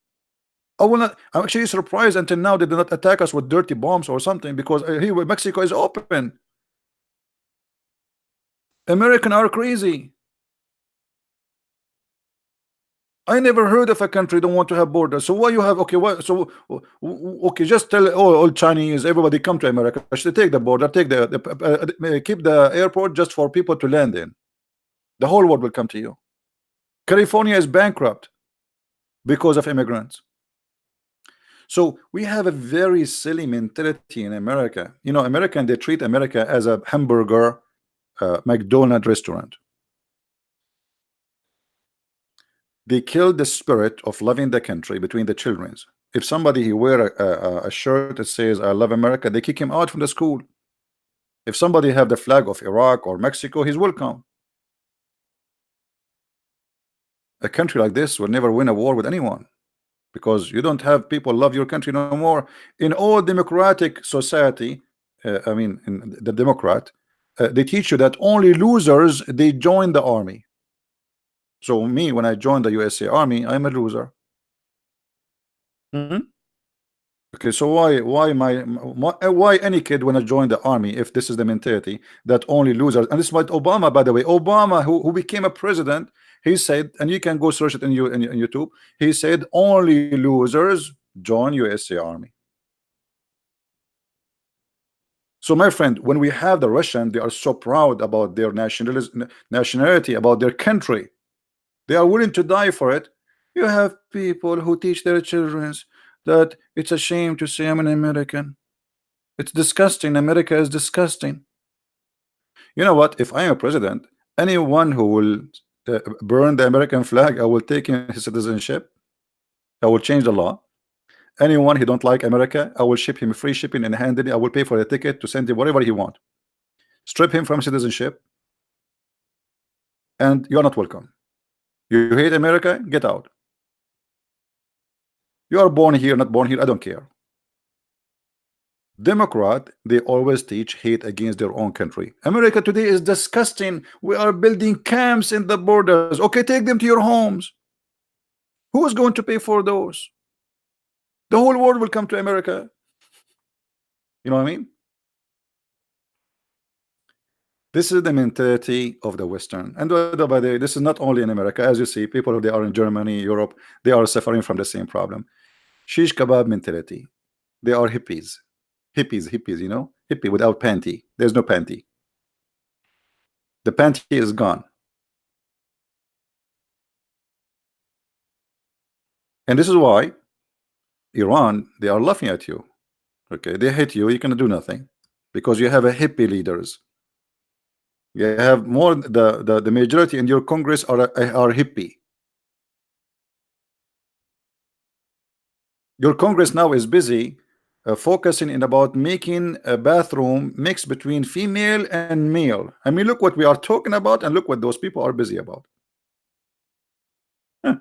I'm actually surprised until now they did not attack us with dirty bombs or something, because here Mexico is open. American are crazy. I never heard of a country don't want to have borders. So why you have, okay, what, so okay, just tell all Chinese, everybody come to America. Should take the border, take keep the airport just for people to land in. The whole world will come to you. California is bankrupt because of immigrants. So we have a very silly mentality in America. You know, American, they treat America as a hamburger McDonald's restaurant. They killed the spirit of loving the country between the children. If somebody he wear a shirt that says I love America, they kick him out from the school. If somebody have the flag of Iraq or Mexico, he's welcome. A country like this will never win a war with anyone, because you don't have people love your country no more. In all democratic society, I mean in the Democrat, they teach you that only losers they join the army. So me, when I joined the USA Army, I'm a loser. Okay, so why any kid wanna join the army if this is the mentality that only losers? And this is what Obama, by the way, Obama, who became a president, he said, and you can go search it in YouTube. He said only losers join USA Army. So my friend, when we have the Russian, they are so proud about their nationality, about their country. They are willing to die for it. You have people who teach their children that it's a shame to say I'm an American. It's disgusting. America is disgusting. You know what? If I am a president, anyone who will burn the American flag, I will take in his citizenship. I will change the law. Anyone who don't like America, I will ship him free shipping and handling. I will pay for the ticket to send him whatever he want. Strip him from citizenship, and you're not welcome. You hate America? Get out. You are born here, not born here, I don't care. Democrat, they always teach hate against their own country. America today is disgusting. We are building camps in the borders. Okay, take them to your homes. Who is going to pay for those? The whole world will come to America. You know what I mean? This is the mentality of the Western. And by the way, this is not only in America. As you see, people who they are in Germany, Europe, they are suffering from the same problem. Shish kebab mentality. They are hippies. Hippies, you know? Hippie without panty. There's no panty. The panty is gone. And this is why Iran, they are laughing at you. Okay, they hate you, you cannot do nothing. Because you have a hippie leaders. You have more, the majority in your Congress are hippie. Your Congress now is busy focusing in about making a bathroom mix between female and male. I mean, look what we are talking about, and look what those people are busy about. Huh.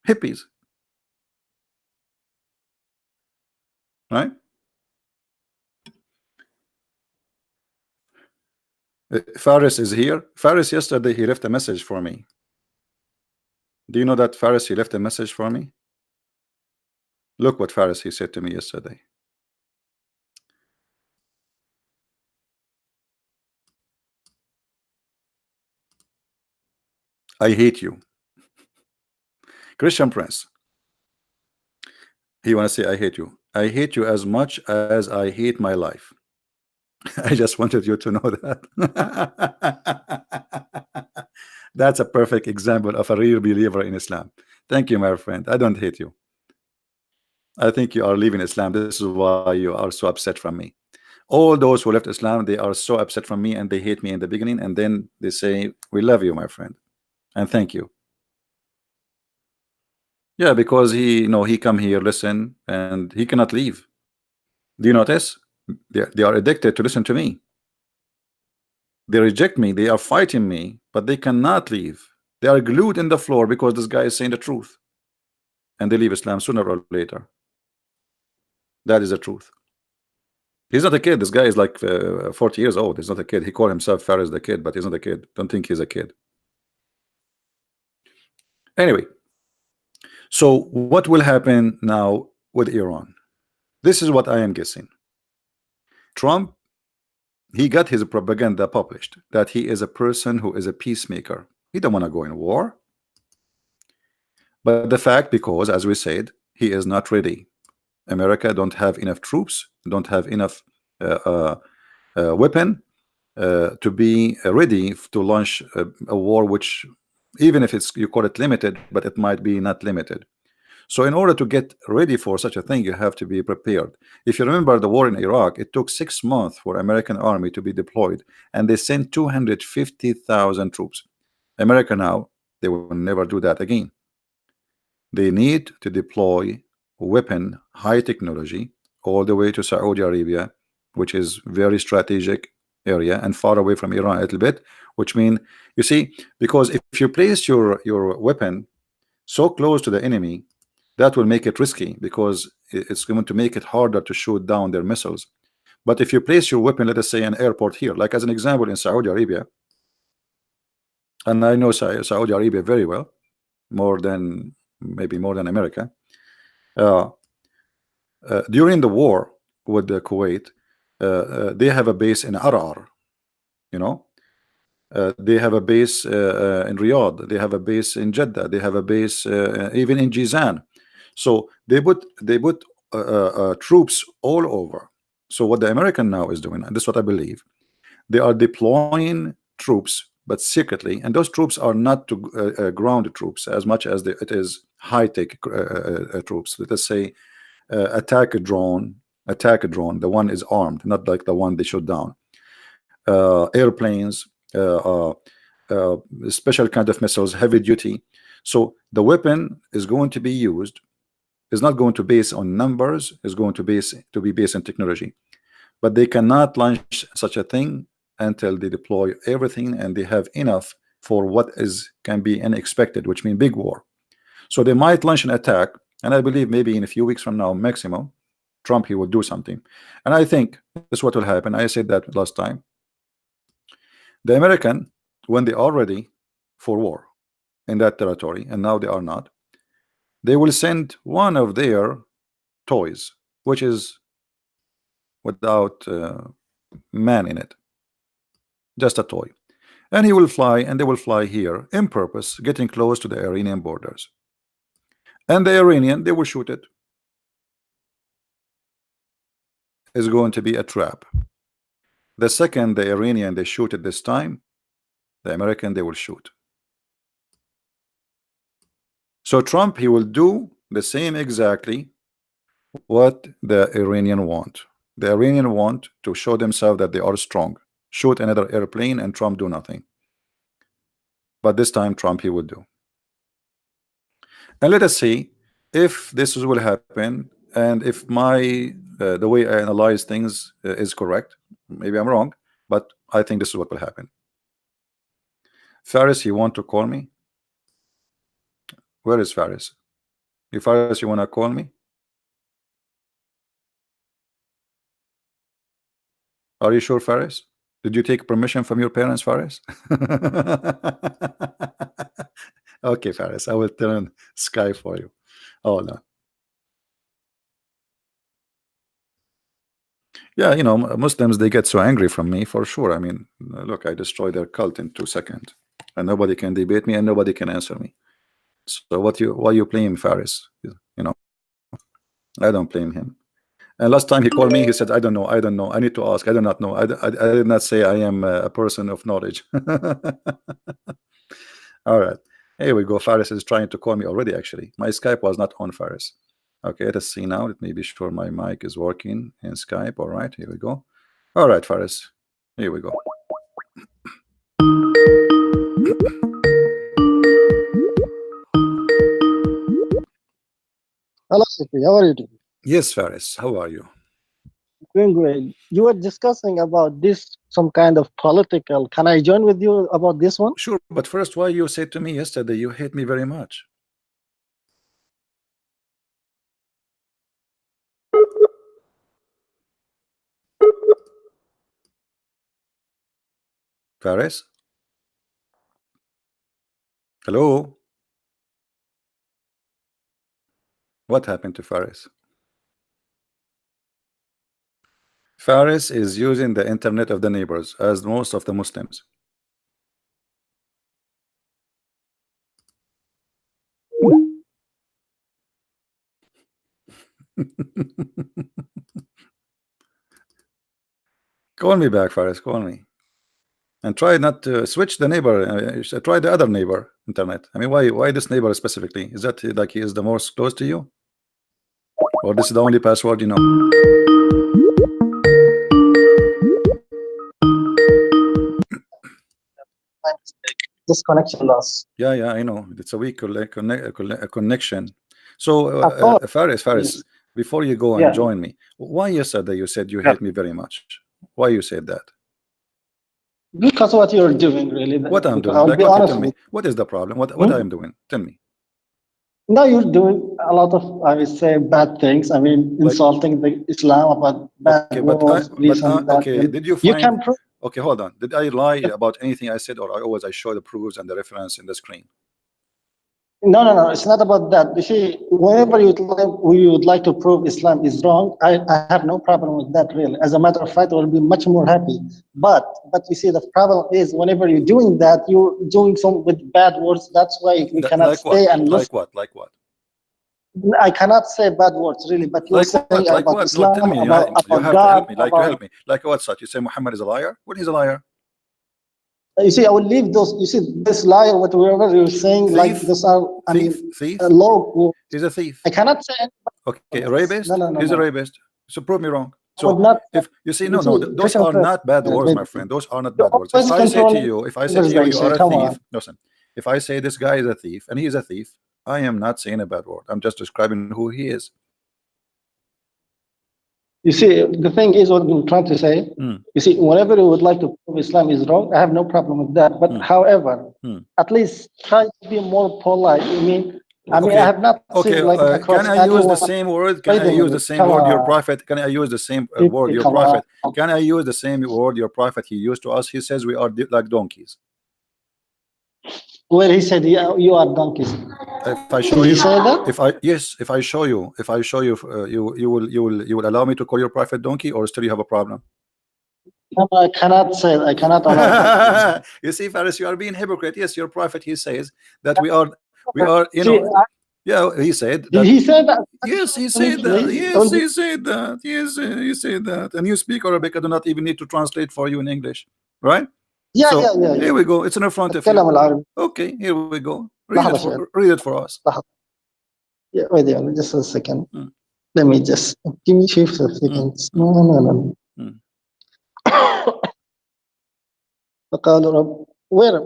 Hippies, right? Faris is here. Faris, yesterday he left a message for me. Do you know that Faris, he left a message for me? Look what Faris, he said to me yesterday. I hate you. Christian Prince. He want to say I hate you. I hate you as much as I hate my life. I just wanted you to know that. That's a perfect example of a real believer in Islam. Thank you, my friend. I don't hate you. I think you are leaving Islam. This is why you are so upset from me. All those who left Islam, they are so upset from me and they hate me in the beginning, and then they say, we love you, my friend, and thank you. Yeah, because he come here, listen, and he cannot leave. Do you notice? They are addicted to listen to me. They reject me, they are fighting me, but they cannot leave. They are glued in the floor because this guy is saying the truth, and they leave Islam sooner or later. That is the truth. He's not a kid. This guy is like 40 years old. He's not a kid. He called himself Faris the kid, but he's not a kid. Don't think he's a kid. Anyway, so what will happen now with Iran? This is what I am guessing. Trump, he got his propaganda published that he is a person who is a peacemaker. He don't want to go in war. But the fact, because as we said, he is not ready. America don't have enough troops, don't have enough weapon to be ready to launch a war, which even if it's, you call it limited, but it might be not limited. So in order to get ready for such a thing, you have to be prepared. If you remember the war in Iraq, it took 6 months for American army to be deployed, and they sent 250,000 troops. America now, they will never do that again. They need to deploy weapon, high technology, all the way to Saudi Arabia, which is very strategic area and far away from Iran a little bit, which mean, you see, because if you place your weapon so close to the enemy, that will make it risky, because it's going to make it harder to shoot down their missiles. But if you place your weapon, let us say an airport here, like as an example in Saudi Arabia, and I know Saudi Arabia very well, more than, maybe more than America. uh, during the war with the Kuwait, they have a base in Arar, you know. They have a base in Riyadh, they have a base in Jeddah, they have a base even in Jizan. So they put troops all over. So what the American now is doing, and this is what I believe, they are deploying troops, but secretly, and those troops are not to ground troops as much as it is high-tech troops. Let us say attack a drone. The one is armed, not like the one they shot down. Airplanes, special kind of missiles, heavy duty. So the weapon is going to be used, is not going to base on numbers, is going to be based on technology. But they cannot launch such a thing until they deploy everything and they have enough for what is can be unexpected, which means big war. So they might launch an attack, and I believe maybe in a few weeks from now, maximum, Trump, he will do something. And I think this is what will happen. I said that last time. The American, when they are ready for war in that territory, and now they are not, they will send one of their toys, which is without man in it, just a toy, and he will fly, and they will fly here in purpose, getting close to the Iranian borders, and the Iranian, they will shoot it. Is going to be a trap. The second the Iranian they shoot it this time, the American they will shoot. So Trump, he will do the same exactly what the Iranian want. The Iranian want to show themselves that they are strong, shoot another airplane, and Trump do nothing. But this time Trump, he will do. And let us see if this will happen, and if my the way I analyze things is correct. Maybe I'm wrong, but I think this is what will happen. Faris, you want to call me? Where is Faris? If Faris, you want to call me? Are you sure, Faris? Did you take permission from your parents, Faris? Okay, Faris, I will turn Sky for you. Oh no. Yeah, you know, Muslims, they get so angry from me for sure. I mean, look, I destroyed their cult in 2 seconds, and nobody can debate me, and nobody can answer me. So why you blame Faris? You know, I don't blame him. And last time he called me, he said, I don't know, I don't know, I need to ask, I do not know. I did not say I am a person of knowledge. All right, here we go. Faris is trying to call me already. Actually, my Skype was not on, Faris. Okay, let's see now. Let me be sure my mic is working in Skype. All right, here we go. All right, Faris, here we go. Hello, Sikri. How are you doing? Yes, Faris, how are you? Doing great. You were discussing about this, some kind of political. Can I join with you about this one? Sure, but first, why you said to me yesterday you hate me very much? Faris? Hello? What happened to Faris? Faris is using the internet of the neighbors, as most of the Muslims. Call me back, Faris. Call me. And try not to switch the neighbor. Try the other neighbor internet. I mean, why this neighbor specifically? Is that like he is the most close to you, or this is the only password you know? This connection loss. Yeah, I know. It's a weak connection. So, Of course. Faris, Yes. before you go and Yeah. join me, why yesterday you said you Yeah. hate me very much? Why you said that? Because what you're doing, really. What I'm Because doing? I'll Like be what? You honest tell me. with What is the problem? What you. I am doing? Tell me. Now you're doing a lot of, I would say, bad things. I mean, Like, insulting the Islam about bad okay, words, this and that. okay. And Did you you find? can prove Okay, hold on. Did I lie it. about anything I said, or I show the proofs and the reference in the screen? No. It's not about that. You see, whenever you would like to prove Islam is wrong, I have no problem with that. Really, as a matter of fact, I will be much more happy. But you see, the problem is whenever you're doing that, you're doing some with bad words. That's why we cannot Like what? stay and listen. Like what? Like what? I cannot say bad words, really. But you're Like saying what? Like about what? No, tell Islam, me. You about have to God, help me. Like to about. help me. Like what? Such? You say Muhammad is a liar? When he's a liar? You see, I will leave those. You see, this lie or whatever you're saying, like Thief? those are. I mean, Thief? low. He's a thief. I cannot say Okay, a this. rapist? He's a No. rapist. So prove me wrong. I would So not. if you see, You see, those Christian are friends, not bad words, my basically, friend. Those are not you're bad words. If always I say to controlling you, you conversation. are a Come on. thief, listen. If I say this guy is a thief and he is a thief, I am not saying a bad word. I'm just describing who he is. You see, the thing is what I'm trying to say. Mm, You see, whenever you would like to prove Islam is wrong, I have no problem with that. But mm, however, mm. at least try to be more polite. I Okay, have not seen like can across I use the anyone same word? Can I fighting use with the it. same Come word your on, prophet? Can I use the same word people, your come on. prophet? Can I use the same word your prophet he used to us? He says we are like donkeys. Where he said, yeah, you are donkeys. If I show Did he you, say that? if I show you, you will allow me to call your prophet donkey, or still you have a problem? No, I cannot say. I cannot allow that. You see, Faris, you are being hypocrite. Yes, your prophet he says that we are See, yeah, he said did that. he say that? Can you Yes, show he it to me, said that. please? I Yes, will be. he said that. Yes, he said that. And you speak Arabic. I do not even need to translate for you in English, right? So Yeah. here we go. It's in front of أتكلم you. العربي. Okay, here we go. لحظة شوية. Read it for us. لحظة. Yeah, wait there, just a second. Mm, Let me just give me 5 mm, seconds. mm, No. mm. فقالوا رب where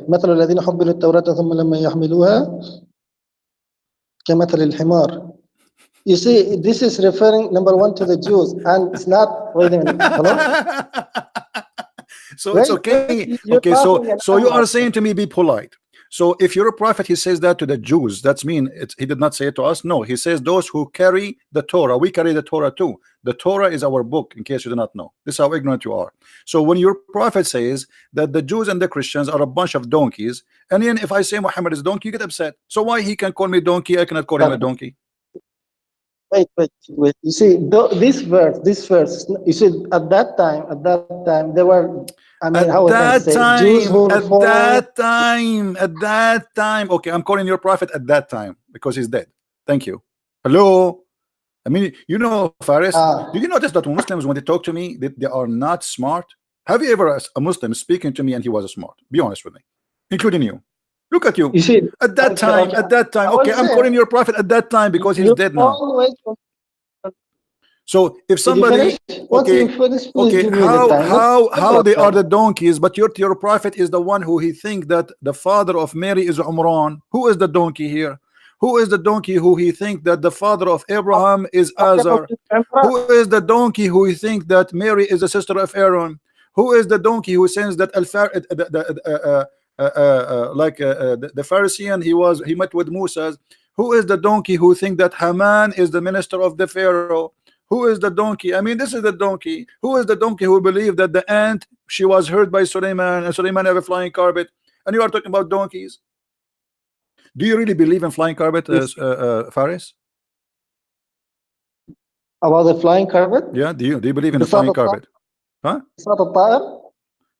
مثل الذين حملوا التوراة ثم لما يحملوها كمثل الحمار. You see, this is referring number one to the Jews, and it's not. Wait a minute. Hello. So it's Wait. okay. You're Okay, talking and so I'm you are asking. saying to me, be polite. So if you're a prophet, he says that to the Jews. That's mean he did not say it to us. No, he says those who carry the Torah. We carry the Torah too. The Torah is our book. In case you do not know, this is how ignorant you are. So when your prophet says that the Jews and the Christians are a bunch of donkeys, and then if I say Muhammad is a donkey, you get upset. So why he can call me donkey? I cannot call him a donkey. Wait. You see, this verse. You see, at that time, there were. I mean, how I can say, Jews who were following. At that time. Okay, I'm calling your prophet at that time because he's dead. Thank you. Hello. I mean, Faris, did you notice that Muslims, when they talk to me, they are not smart? Have you ever a Muslim speaking to me and he was smart? Be honest with me, including you. Look at you. You see, At that time, I will okay, I'm say, calling your prophet at that time because he's you dead now. always. So if Did you somebody, finish? Once you finish, please give me the time. how they are the donkeys, but your prophet is the one who he think that the father of Mary is Umran. Who is the donkey here? Who is the donkey who he think that the father of Abraham is Azar? Who is the donkey who he think that Mary is the sister of Aaron? Who is the donkey who says that the Pharisee he met with Musa? Who is the donkey who think that Haman is the minister of the Pharaoh? Who is the donkey? I mean, this is the donkey. Who is the donkey who believed that the ant, she was hurt by Suleiman and Suleiman have a flying carpet? And you are talking about donkeys. Do you really believe in flying carpet, Faris? About the flying carpet? Yeah, do you believe in the flying carpet? Huh? بساط الطائر.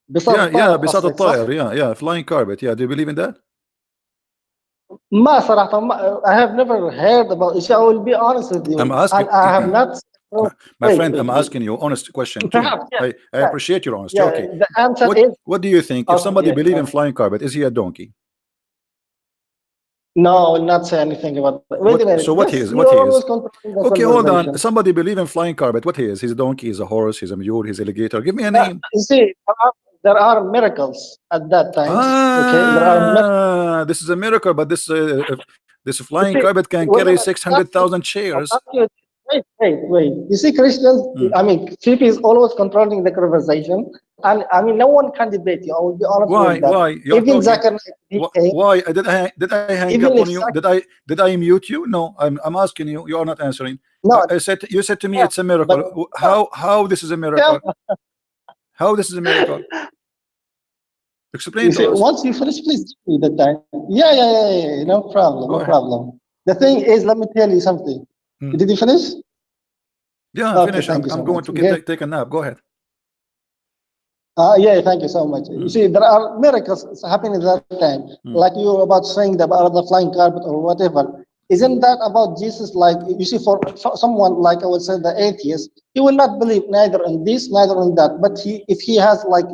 بساط Yeah, الطائر بساط قصدك صح؟ الطائر. Yeah, flying carpet. Yeah, do you believe in that? ما صراحة I have never heard about it. I will be honest with you. I'm And asking, I have not. my friend, I'm Wait. asking you honest question too. Perhaps, yes. I Yeah. appreciate your honesty. Yeah. Okay, The answer what is do you think? If okay. somebody Yeah, believe in flying carpet, is he a donkey? no, I will not say anything about that. Wait a What? minute. So what he This is? you What he always is? controlling the Okay, hold on. conversation. Somebody believe in flying carpet. What he is? He's a donkey. He's a horse. He's a mule. He's alligator. Give me a name. You see, there are miracles at that times. Okay, there are miracles. Ah, this is a miracle. But this You flying see, carpet can carry whenever 600,000 I'll chairs. ask you, wait. You see, Christians, Hmm. I mean, Chief is always controlling the conversation. And I mean, no one can debate you. I will be honest Why? with that. Why? You're Even talking. Zachariah, he came, Why did I hang up even on if you? Zach, Did I mute you? No, I'm asking you. You are not answering. no, I said you said to me yeah, it's a but miracle. How this is a yeah, miracle? How this is a miracle? Explain you to see, us. once you finish, please give me the time. Yeah. No problem, Go no ahead. problem. The thing is, let me tell you something. Hmm. Did you finish? Yeah, Okay, finish. thank you I'm so going much. to Okay. take a nap. Go ahead. Yeah, thank you so much. You Hmm. see, there are miracles happening at that time, Hmm. like you were about saying about the flying carpet or whatever. Isn't that about Jesus? Like you see, for someone like I would say the atheist, he will not believe neither in this, neither in that. But if he has like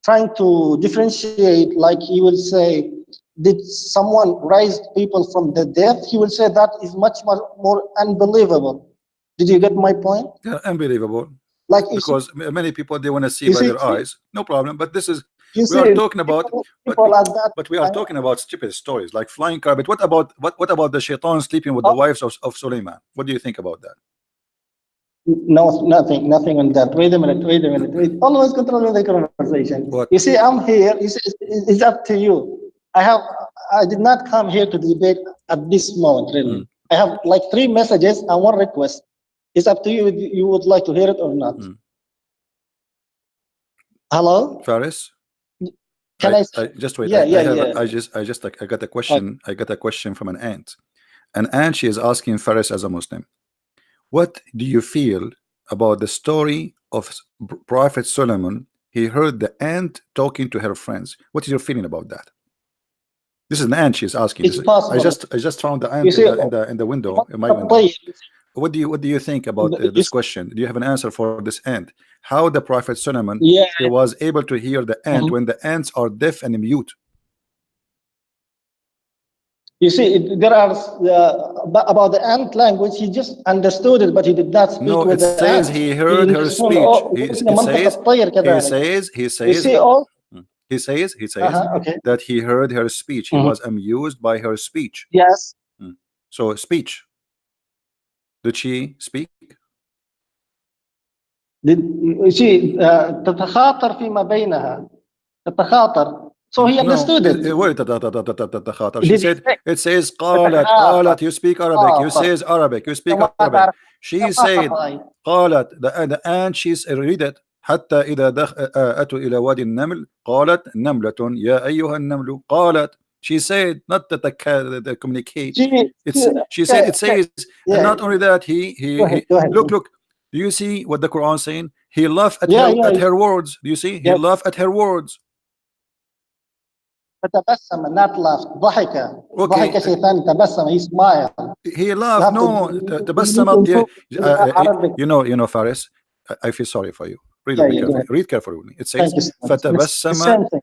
trying to differentiate, like he will say, did someone raise people from the death? He will say that is much more unbelievable. Did you get my point? Yeah, unbelievable. Like Because many people they want to see you by see, their eyes. No problem. But this is you we are see, talking about. people at that But we are time. talking about stupid stories like flying carpet. What about the shaitan sleeping with the Oh, wives of Suleiman? What do you think about that? no, nothing on that. Wait a minute. Always controlling the conversation. You What? see, I'm here. You see, it's up to you. I did not come here to debate at this moment, Hmm. really. I have like 3 messages and one request. It's up to you if you would like to hear it or not. Hmm. Hello? Faris, Can I I say? just wait. Yeah, yeah, I have yeah. I just like I got a Okay. question. I got a question from an aunt. An aunt, she is asking Faris as a Muslim, what do you feel about the story of Prophet Solomon? He heard the ant talking to her friends. What is your feeling about that? This is an ant. She's asking. It's This. possible. I just found the You ant see, in the window in my window. you What do you think about this question? Do you have an answer for this ant? How the Prophet Solomon yeah. he was able to hear the ant Mhm. when the ants are deaf and mute? You see, there are about the ant language. He just understood it, but he did not speak No, with it the says ants. he He heard her understood speech. all منطق الطير كذلك. He You says see all. he says Okay. that he heard her speech. He Mhm. was amused by her speech. Yes. Hmm. So speech. Did she speak? You see, تتخاطر فيما بينها. تتخاطر. So he No. understood it. Wait, she Did he said say it says تتخاطر؟ qalat. You speak Arabic. You خاطر. says Arabic. You speak ما Arabic. تعرف She said ثقافة هاي. قالت the and she's read it حتى إذا أتوا إلى وادي النمل قالت نملة يا أيها النمل قالت. She said not that the communicate. It's she said it okay. says, and Yeah. not only that Go ahead. look. Do you see what the Quran saying? He laughed Yeah. at her words. Do you see? He Yeah. laughed at her words. فتبسم not laughed ضحك Okay, ضحك شيء ثاني تبسم he smiled. he You laughed. have to No, you need to تبسمت. improve Arabic. You know, Faris. I feel sorry for you. Read it Yeah, very go carefully. ahead. Read carefully with me. It says Thank you so much. It's the فتبسم same thing.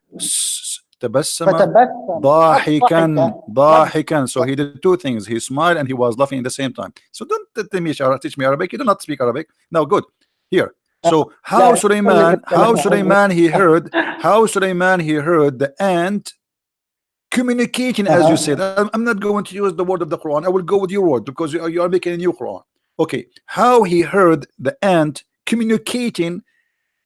تبسم فتبسم not ضاحكا ضحك ضاحكا. So he did two things. He smiled and he was laughing at the same time. So don't teach me Arabic. You do not speak Arabic. Now, good. Here. So لا اللي تتكلم how Sulaiman he heard the ant communicating, as you said. I'm not going to use the word of the Quran. I will go with your word because you are making a new Quran. Okay, how he heard the ant communicating,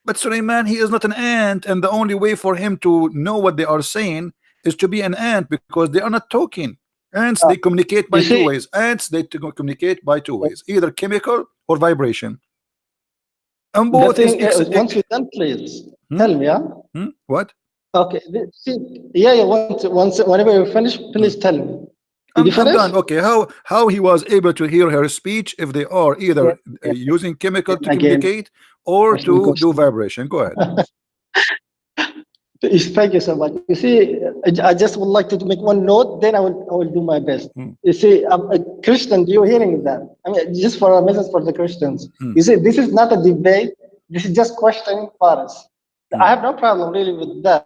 but Sulaiman, he is not an ant, and the only way for him to know what they are saying is to be an ant because they are not talking. Ants, they communicate you by two see ways. Ants, they communicate by two ways, either chemical or vibration. And the both is thing once you're done please hmm? tell me What? okay see yeah once whenever you finish please tell me did you I'm finish done. Okay, how he was able to hear her speech if they are either yeah. using chemical to Again communicate or question to do question vibration? Go ahead. Thank you so much. You see, I just would like to make one note, then I will do my best. Mm. You see, I'm a Christian. You're hearing that? I mean, just for a message for the Christians. Mm. You see, this is not a debate. This is just questioning for us. I have no problem really with that,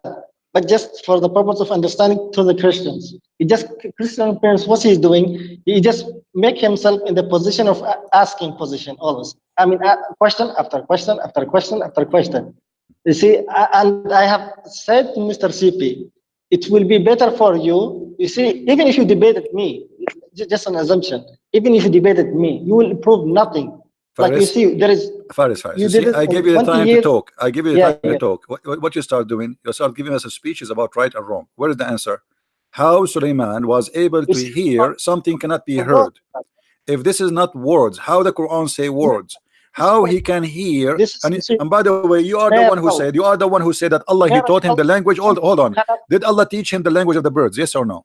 but just for the purpose of understanding to the Christians. He just Christian parents, what he's doing, he just make himself in the position of asking position always. I mean, question after question after question after question. You see, and I have said to Mr. CP, it will be better for you. You see, even if you debated me, just an assumption, even if you debated me, you will prove nothing. Like you Faris, see, there is, Faris. you You did see, it I in gave you the 20 time to years. talk. I give you the Yeah, time to yeah. talk. What you start doing? You start giving us a speeches about right and wrong. Where is the answer? How Suleiman was able You to see, hear something cannot be although heard. If this is not words, how the Quran say words? How he can hear? this is, you see, And by the way, you are the one who said miracle. that Allah he taught him the Miracle. language. Hold on. cannot Did Allah teach him the language of the birds? Yes or no?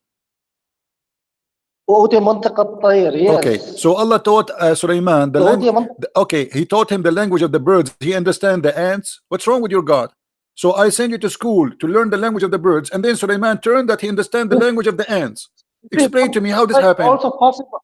أوتي منطق الطير. Okay, Yes. so Allah taught Sulaiman the language. أوتي منطق. Okay, he taught him the language of the birds. He understand the ants. What's wrong with your God? So I send you to school to learn the language of the birds, and then Sulaiman turned that he understand the language of the ants. Explain to me how this happened. Also possible.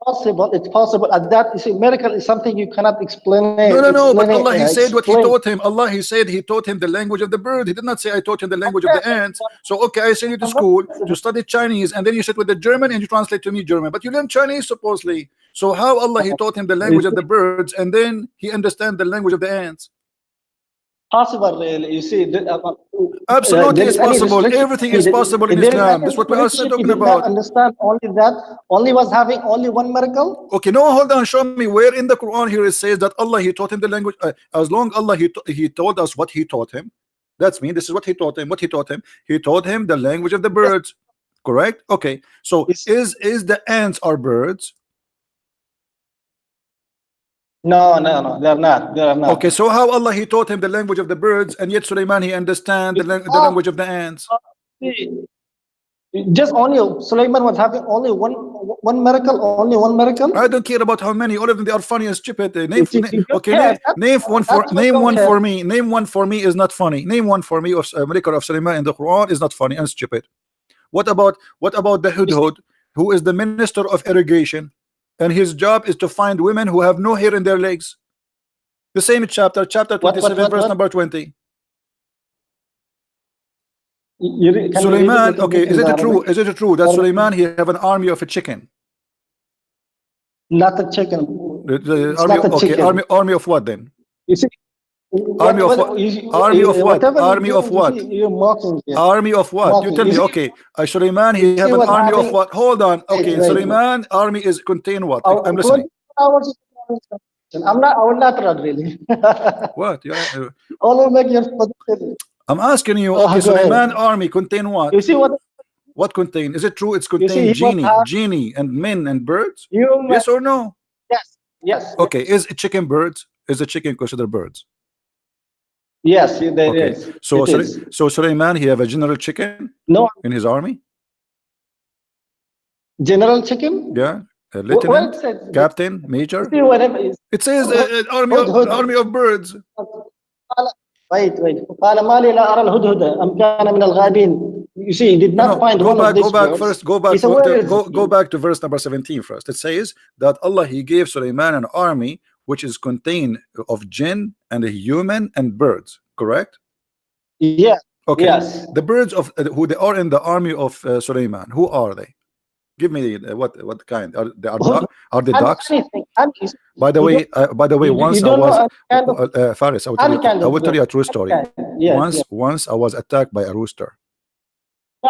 Possible. It's possible. At that, you see, miracle is something you cannot explain. No. But Explain. Allah, He said what He Explain. taught him. Allah, He said He taught him the language of the bird. He did not say I taught him the language of Okay. the ants. So okay, I send you to school to study Chinese, and then you sit with the German and you translate to me German. But you learn Chinese supposedly. So how Allah He taught him the language of the birds, and then He understand the language of the ants? Possible, really. You see, Absolutely, there it's is any possible. restriction. Everything is possible in If there is Islam. any That's what we are restriction, he talking did not about. understand only that. Only was having only one miracle. Okay, no, hold on. Show me where in the Quran here it says that Allah He taught him the language. As long Allah He told us what He taught him. That's mean this is what He taught him. What He taught him? He taught him the language of the birds. Correct? Okay. So is the ants are birds? No, they're not. They are not. Okay, so how Allah He taught him the language of the birds, and yet Sulaiman He understand the language of the ants? Just only Sulaiman was having only one miracle. Only one miracle. I don't care about how many. All of them they are funny and stupid. Okay, Name one for me. Name one for me is not funny. Name one for me of miracle of Sulaiman in the Quran is not funny and stupid. What about the Hudhud, who is the minister of irrigation, and his job is to find women who have no hair in their legs? The same chapter 27, verse number 20. Sulaiman, okay, is it true? Is it true that Sulaiman he have an army of a chicken? Not a chicken. The army of what then? You see, army of what? Army of what? Army of what? You're mocking. Army of what? You tell me. Okay, Sulaiman he have an army of what? Hold on. Okay, Sulaiman army is contain what? I'm listening. I'm not. I will not run really. What? Only make your position. I'm asking you. Okay, Sulaiman army contain what? You see what? What contain? Is it true? It's contain genie and men and birds. Yes or no? Yes. Okay. Is it chicken birds? Is a chicken considered birds? Yes, there is. So Sulaiman he have a general chicken? No. In his army? General chicken? Yeah. A lieutenant, captain, major. It says army of birds. Wait. You see, he did not find go one back, of these go back birds. first. Go back to verse number 17 first. It says that Allah he gave Sulaiman an army which is contained of jinn and a human and birds. Correct? Yeah. Okay. Yes. The birds of who they are in the army of Sulaiman. Who are they? Give me what kind are they ducks? By the way, once I was Faris, I will tell you a true story. Once I was attacked by a rooster. No,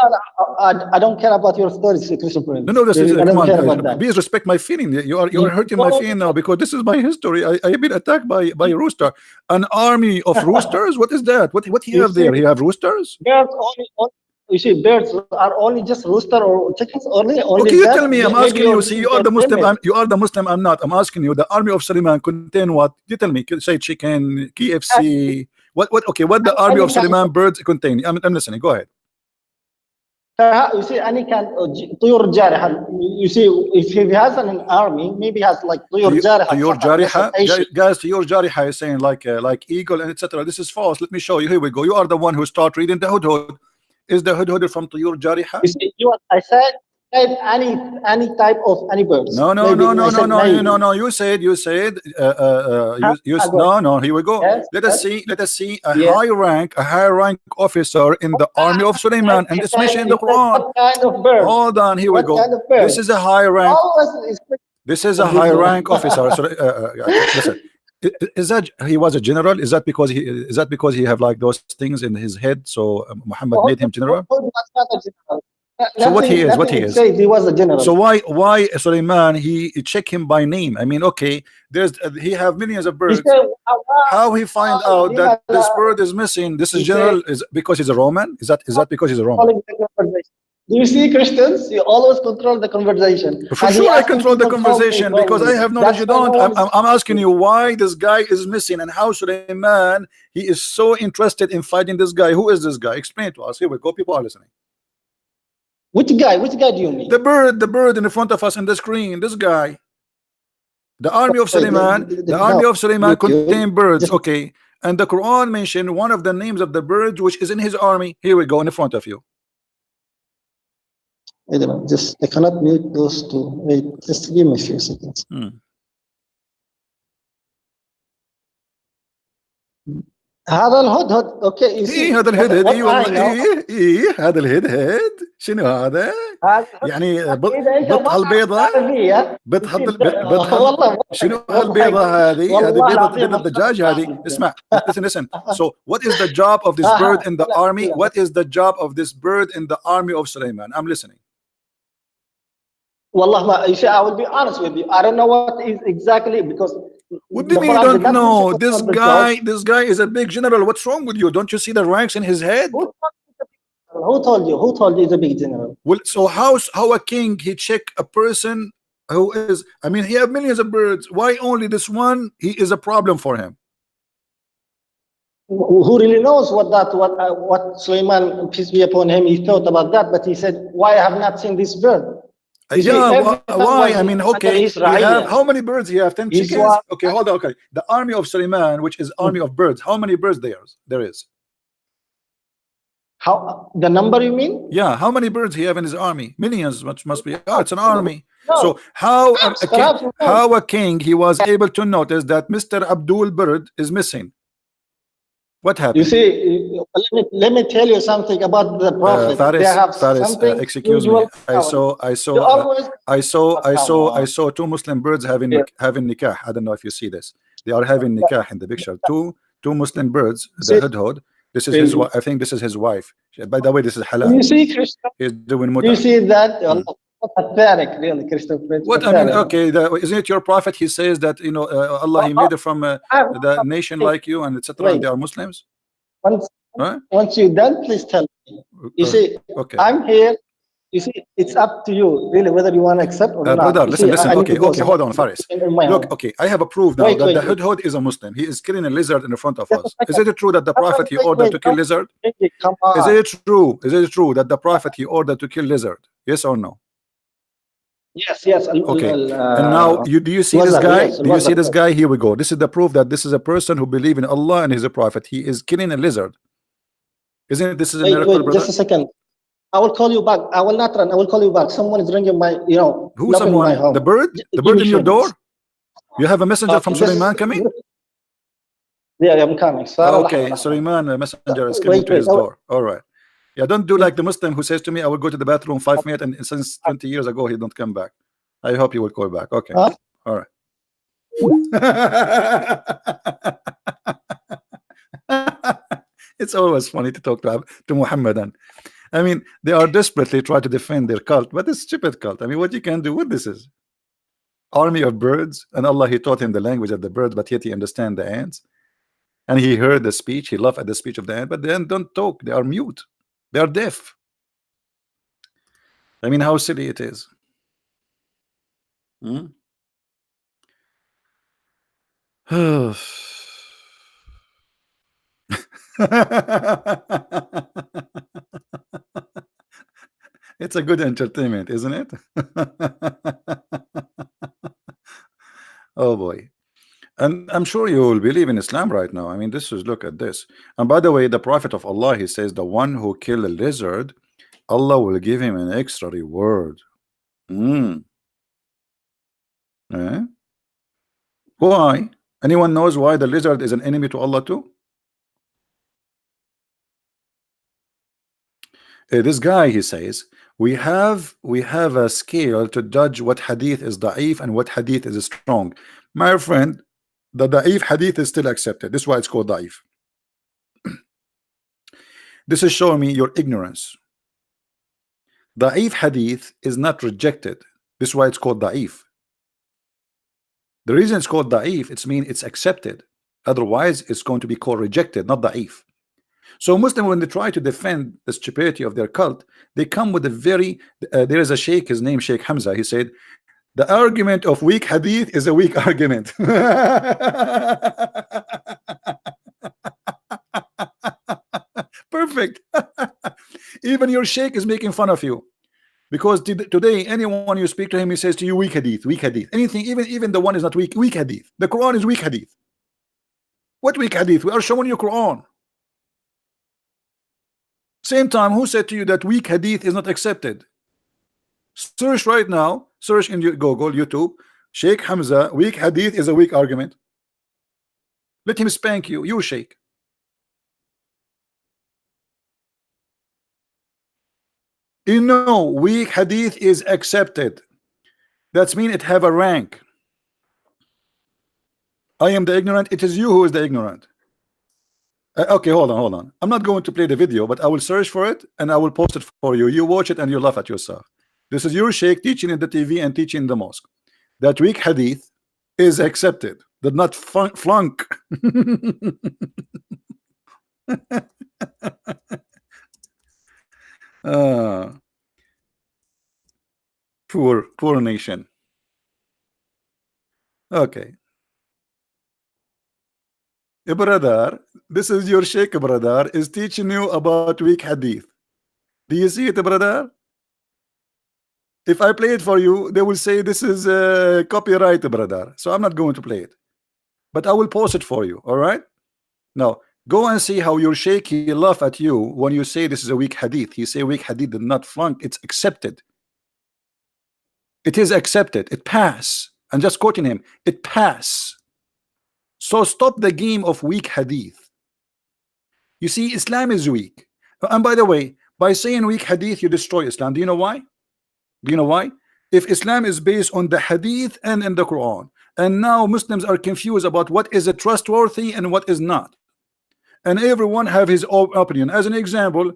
I don't care about your stories, Christian Prince. No, this is come on. Please respect my feeling. You are hurting my feeling now because this is my history. I have been attacked by a rooster. An army of roosters. What is that? What he have there? He have roosters. Birds only. You see, birds are only just rooster or chickens only. Okay, you tell me. I'm asking you. See, you are the Muslim. You are the Muslim. I'm not. I'm asking you. The army of Sulaiman contain what? You tell me. Say chicken, KFC. What? Okay. What the army of Sulaiman birds contain? I'm listening. Go ahead. You see, any kind of طيور جارحة. You see, if he has an army, maybe he has like طيور To جارحة your فقط ليست jariha, أي شيء. guys, to your jariha is saying like eagle and etc. This is false. Let me show you. Here we go. You are the one who start reading the hudhud. Is the hudhud from to your jariha? You see, I said any type of any birds. No, no, Maybe no, no, I no, said no, maybe. no. You said Go no, ahead. no. Here we go. Yes, yes, Let us see a yes. high rank officer in the army of Suleiman, and it's mentioned in the You said Quran. what kind of bird? Hold on. Here we What go. kind of bird? This is a high rank. Always is This is a of this high one. rank officer. So, listen. Is that he was a general? Is that because he have like those things in his head? So Muhammad made him general. That's not a general. So what he is? What Nothing he it is? says he was a general. So why Suleiman he check him by name? I mean, okay, there's he have millions of He birds. said, How he find out that this bird is missing? This is he said, general is because he's a Roman? Is that because he's a Roman? controlling the conversation. Do you see Christians? You always control the conversation. For And he sure, I asked him control to the control me conversation because I probably. have knowledge. That's You why no don't. one is I'm asking you why this guy is missing and how Suleiman he is so interested in fighting this guy. Who is this guy? Explain to us. Here we go. People are listening. Which guy? Which guy do you mean? The bird in the front of us in the screen. This guy. The army of Wait, Suleiman. The no, army of Suleiman YouTube. contain birds. Just Okay. And the Quran mentioned one of the names of the birds which is in his army. Here we go in front of you. I don't know. Just I cannot mute those two. Wait, just give me a few seconds. هذا الهدهد. Okay, you see ايه هذا الهدهد what ايه I والله know. ايه هذا الهدهد شنو هذا يعني إذا أنت بط ما هالبيضة عربية بط يصير بط والله شنو والله هالبيضة هذه والله بيضة العظيم الدجاج هذه اسمع listen so what is the job of this bird in the army لا what is the job of this bird in the army of Suleiman I'm listening والله ما you see, I will be honest with you. I don't know what is exactly because what do the you mean you Quran did don't not mention know on the job. this guy is a big general what's wrong with you don't you see the ranks in his head Who told you? Who told you he's a big general? well so how a king he check a person who is I mean he have millions of birds why only this one he is a problem for him Who really knows what Suleiman, peace be upon him, he thought about that, but he said, why I have not seen this bird? You see, yeah every time why was I mean under okay his he have ra'iyya. how many birds he have 10 His chickens wife- okay hold on okay the army of Suleiman which is army of birds how many birds there is How the number you mean? yeah how many birds he have in his army millions much must be oh it's an army No. so how Perhaps no. how a king he was able to notice that Mr. Abdul Bird is missing what happened You see, let me tell you something about the prophet. They have Faris, something excuse me. usual. I saw two Muslim birds having nikah. I don't know if you see this. They are having nikah in the picture. Two Muslim birds. The hudhud. This is his. I think this is his wife. By the way, this is halal. You see, Christian. He's doing You muta. see that? Pathetic, really, Christopher. What I mean, okay, isn't it your prophet? He says that Allah He made it from the nation like you and etc. And they are Muslims. Once you're done, please tell me. You see, okay. I'm here. You see, it's up to you, really, whether you want to accept or not. Brother, listen. Okay, hold on, Faris. Look, home. okay, I have a proof now that the hudhud is a Muslim. He is killing a lizard in the front of us. Is it true that the prophet he ordered to kill lizard? Come on. Is it true? Is it true that the prophet he ordered to kill lizard? Yes or no? Yes. Okay. And now, do you see this guy? Yes, do you see this guy? Here we go. This is the proof that this is a person who believes in Allah and he's a prophet. He is killing a lizard. Isn't this is a miracle, brother? Just a second. I will call you back. I will not run. I will call you back. Someone is ringing my, who's someone? my home. The bird? The bird in your door? You have a messenger from Suleiman coming? Yeah, I'm coming. Okay, Suleiman, a messenger is coming to his door. All right. Yeah, don't do like the Muslim who says to me, I will go to the bathroom 5 minutes, and since 20 years ago, he don't come back. I hope you will call back. Okay. All right. It's always funny to talk to Muhammadan. I mean, they are desperately trying to defend their cult, but it's stupid cult. I mean, what you can do, what this is? Army of birds, and Allah, He taught him the language of the birds, but yet he understand the ants. And he heard the speech, he laughed at the speech of the ant, but the ant don't talk, they are mute, they are deaf. I mean, how silly it is. It's a good entertainment, isn't it? Oh boy. And I'm sure you will believe in Islam right now. I mean, this is, look at this. And by the way, the Prophet of Allah, he says, the one who kill a lizard, Allah will give him an extra reward. Mm. Eh? Why? Anyone knows why the lizard is an enemy to Allah too? This guy, he says, we have a scale to judge what hadith is da'if and what hadith is strong. My friend, the da'if hadith is still accepted. This is why it's called da'if. This is showing me your ignorance. Da'if hadith is not rejected. This is why it's called da'if. The reason it's called da'if, it's mean it's accepted. Otherwise, it's going to be called rejected, not da'if. So Muslims, when they try to defend the stupidity of their cult, they come with a very there is a sheikh, his name Sheikh Hamza. He said the argument of weak hadith is a weak argument. Perfect. Even your sheikh is making fun of you, because today anyone you speak to him, he says to you weak hadith, weak hadith. Anything, even the one is not weak, weak hadith. The Quran is weak hadith. What weak hadith? We are showing you Quran. Same time, who said to you that weak hadith is not accepted? Search right now, search in Google, YouTube, Sheikh Hamza, weak hadith is a weak argument. Let him spank you, you sheikh. You know, weak hadith is accepted. That's mean it have a rank. I am the ignorant, it is you who is the ignorant. Okay, hold on. I'm not going to play the video, but I will search for it and I will post it for you. You watch it and you laugh at yourself. This is your sheikh teaching in the TV and teaching in the mosque that weak hadith is accepted, did not flunk. uh, poor nation. Okay, brother, this is your sheikh, brother, is teaching you about weak hadith. Do you see it, brother? If I play it for you, they will say this is copyright, brother. So I'm not going to play it, but I will post it for you. All right? Now go and see how your sheikh, he laugh at you when you say this is a weak hadith. He say weak hadith did not flunk. It's accepted. It is accepted. It pass. I'm just quoting him. It pass. So stop the game of weak hadith. You see, Islam is weak. And by the way, by saying weak hadith, you destroy Islam. Do you know why? Do you know why? If Islam is based on the hadith and in the Quran, and now Muslims are confused about what is a trustworthy and what is not, and everyone have his own opinion. As an example,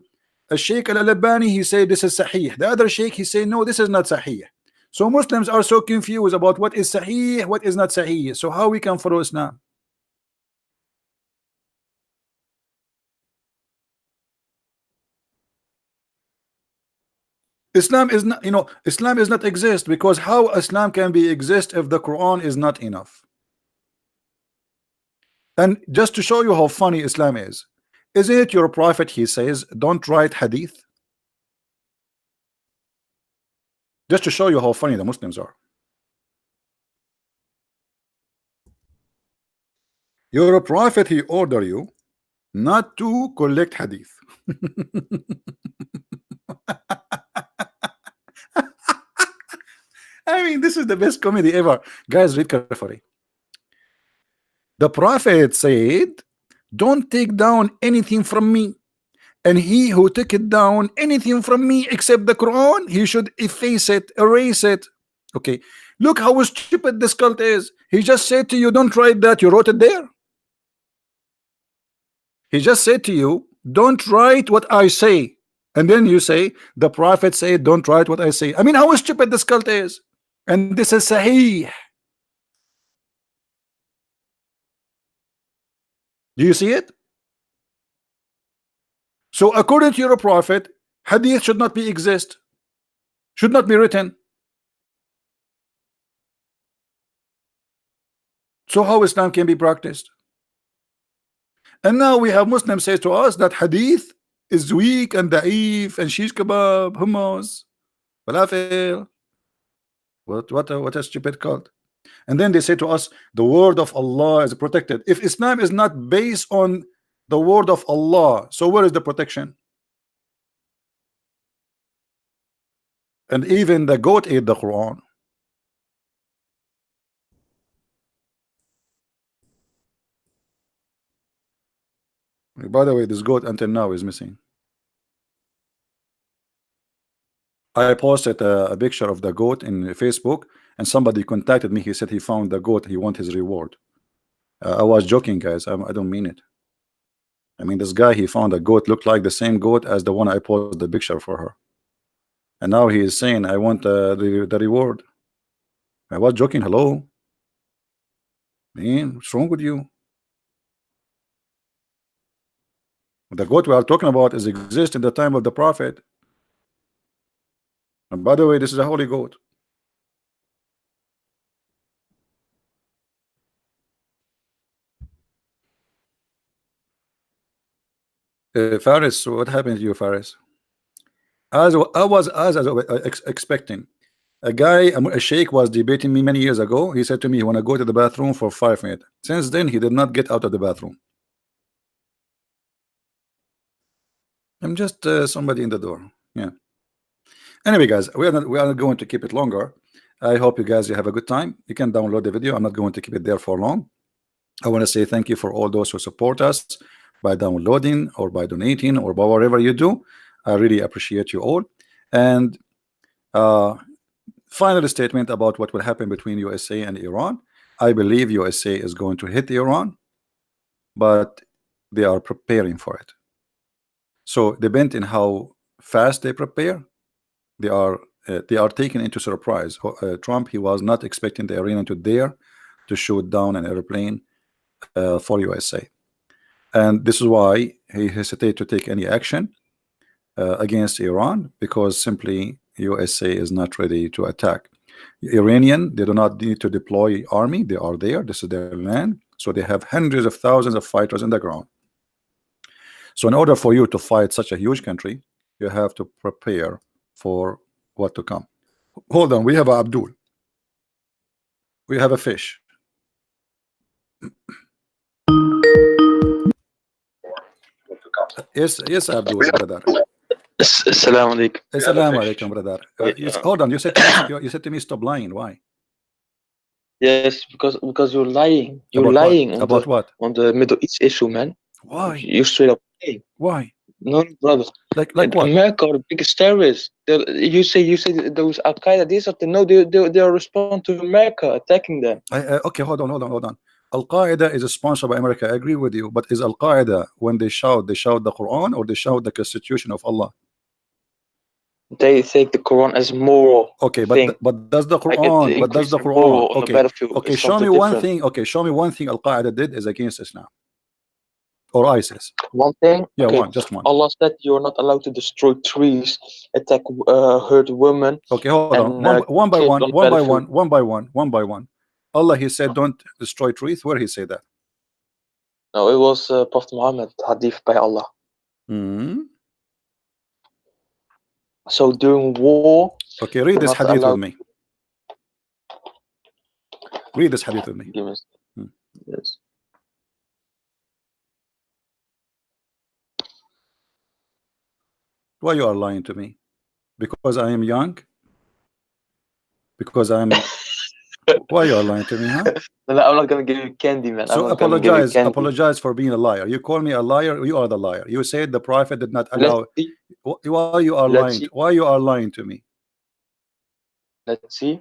a Sheikh Al-Albani, he said this is sahih. The other Sheikh, he say no, this is not sahih. So Muslims are so confused about what is sahih, what is not sahih. So how we can follow Islam? Islam is not, Islam is not exist, because how Islam can be exist if the Quran is not enough? And just to show you how funny Islam is, isn't it your prophet, he says don't write hadith? Just to show you how funny the Muslims are. Your prophet, he order you not to collect hadith. I mean, this is the best comedy ever. Guys, read carefully. The prophet said, don't take down anything from me, and he who took it down anything from me except the Quran, he should efface it, erase it. Okay, look how stupid this cult is. He just said to you, don't write that, you wrote it there. He just said to you, don't write what I say, and then you say the prophet said don't write what I say. I mean, how stupid this cult is. And this is sahih. Do you see it? So according to your prophet, hadith should not be exist, should not be written. So how Islam can be practiced? And now we have Muslims say to us that hadith is weak and da'if and shish kebab, hummus. falafel. What a stupid cult. And then they say to us, the word of Allah is protected. If Islam is not based on the word of Allah, so where is the protection? And even the goat ate the Quran. By the way, this goat until now is missing. I posted a picture of the goat in Facebook, and somebody contacted me. He said he found the goat. He want his reward. I was joking, guys. I don't mean it. I mean, this guy, he found a goat looked like the same goat as the one I posted the picture for her. And now he is saying, I want the reward. I was joking. Hello? Man, what's wrong with you? The goat we are talking about is exist in the time of the Prophet. And by the way, this is a holy goat. Faris, what happened to you, Faris? As I was expecting. A guy, a sheikh, was debating me many years ago. He said to me, he want to go to the bathroom for 5 minutes. Since then, he did not get out of the bathroom. I'm just somebody in the door. Yeah. Anyway, guys, we are not going to keep it longer. I hope you guys have a good time. You can download the video. I'm not going to keep it there for long. I want to say thank you for all those who support us by downloading or by donating or by whatever you do. I really appreciate you all. And final statement about what will happen between USA and Iran. I believe USA is going to hit Iran, but they are preparing for it. So depending on how fast they prepare, they are taken into surprise. Trump, he was not expecting the Iranian to dare to shoot down an airplane for USA, and this is why he hesitated to take any action against Iran, because simply USA is not ready to attack. Iranian, they do not need to deploy army. They are there. This is their land. So they have hundreds of thousands of fighters in the ground. So in order for you to fight such a huge country, you have to prepare for what to come. Hold on, we have Abdul. We have a fish. Yes, Abdul, brother. Assalamu alaikum. Assalamu alaikum, brother. Hold on, you said to me stop lying. Why? Yes, because you're lying. You're About lying what? on About the what? on the Middle East issue, man. Why? You're straight up lying. Why? No, brother. Like what? America are the biggest terrorists. You say those Al Qaeda. These are they are responding to America attacking them. Okay, hold on. Al Qaeda is sponsored by America. I agree with you, but is Al Qaeda, when they shout the Quran or they shout the Constitution of Allah? They take the Quran as moral. Okay, thing. but does the Like Quran? But does the Quran? on the Okay, battlefield. okay. It's Show me something one different. thing. Okay, show me one thing Al Qaeda did is against Islam or ISIS. One thing. Yeah, okay. just one. Allah said you're not allowed to destroy trees, attack hurt women. Okay, hold on. One by one. Allah, he said, don't destroy trees. Where he said that? No, it was Prophet Muhammad, hadith by Allah. So during war. Okay, read this hadith with me. Read this hadith with me. Yes. Why you are lying to me? Because I am young? Because I'm... Why you are lying to me, huh? No, I'm not gonna give you candy, man. So apologize for being a liar. You call me a liar, you are the liar. You said the Prophet did not allow... Why you are lying? Why you are lying to me? Let's see.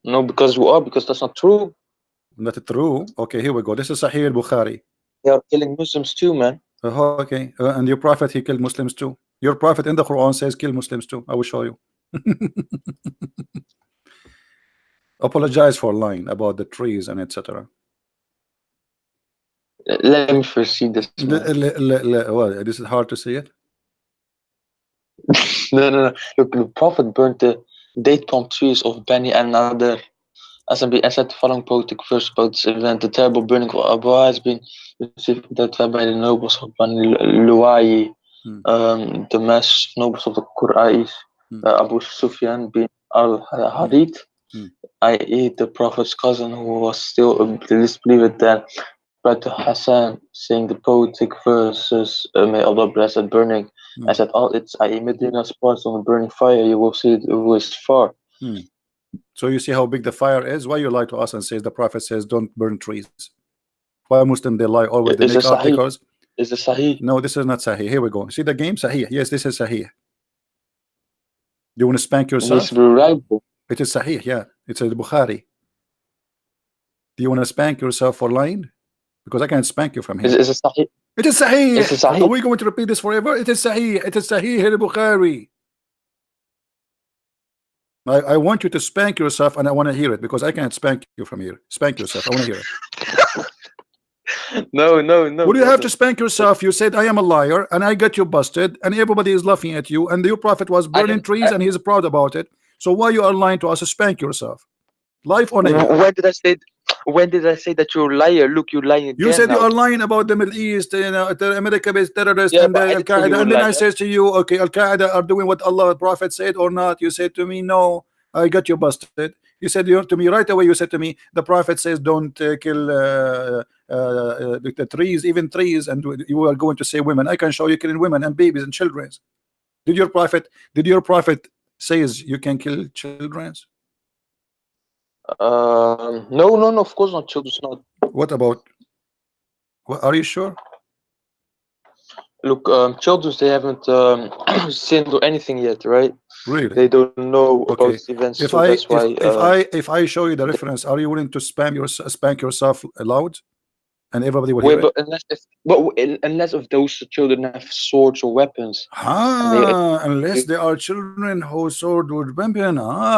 No, because that's not true. Not true? Okay, here we go. This is Sahih al-Bukhari. They are killing Muslims too, man. Okay, and your Prophet, he killed Muslims too. Your Prophet in the Quran says kill Muslims too. I will show you. Apologize for lying about the trees and etc. Let me first see this. What? This is hard to see it. No. Look, the Prophet burnt the date palm trees of Bani al-Nadir. As said the following poetic verse about this event: the terrible burning of Abu has been received by the nobles of Bani Luwai. the mass nobles of the Quraysh, Abu Sufyan bin al-Harith, i.e. the Prophet's cousin, who was still a disbeliever then, Brother Hassan, saying the poetic verses, may Allah bless it, burning, and said, all its i.e. Medina's parts on the burning fire, you will see the west far. So you see how big the fire is. Why you lie to us and says the Prophet says don't burn trees? Why Muslim they lie always? They Is make it Sahih? articles. Is it Sahih? No, this is not Sahih. Here we go. See the game? Sahih. Yes, this is Sahih. You want to spank yourself? It's reliable. It is Sahih, yeah. It's a Bukhari. Do you want to spank yourself for lying? Because I can't spank you from here. Is it Sahih? It is Sahih. Is it Sahih? Are we going to repeat this forever? It is Sahih. It is Sahih here in Bukhari. I want you to spank yourself and I want to hear it because I can't spank you from here. Spank yourself. I want to hear it. No. What do you have to spank yourself? You said I am a liar and I got you busted and everybody is laughing at you and your prophet was burning trees and he's proud about it. So why you are lying to us? Spank yourself. Life on air. When did I say that you're a liar? Look, you're lying again. You said now. you are lying about the Middle East, you know, the America-based terrorists Yeah, and but I the didn't say you Al-Qaeda. were And then I lying. said to you, okay, Al-Qaeda are doing what Allah Prophet said or not? You said to me, no, I got you busted. You said to me right away, you said to me, the Prophet says don't kill the trees, even trees, and you are going to say women. I can show you killing women and babies and children. Did your prophet says you can kill children? No, of course not. Children's not. What about? Are you sure? Look, children, they haven't sinned or anything yet, right? Really? They don't know Okay. about events, If so I that's why. if I show you the reference, are you willing to spank yourself aloud, and everybody will Wait, hear it? unless if those children have swords or weapons. Unless they are children who sword with weapon.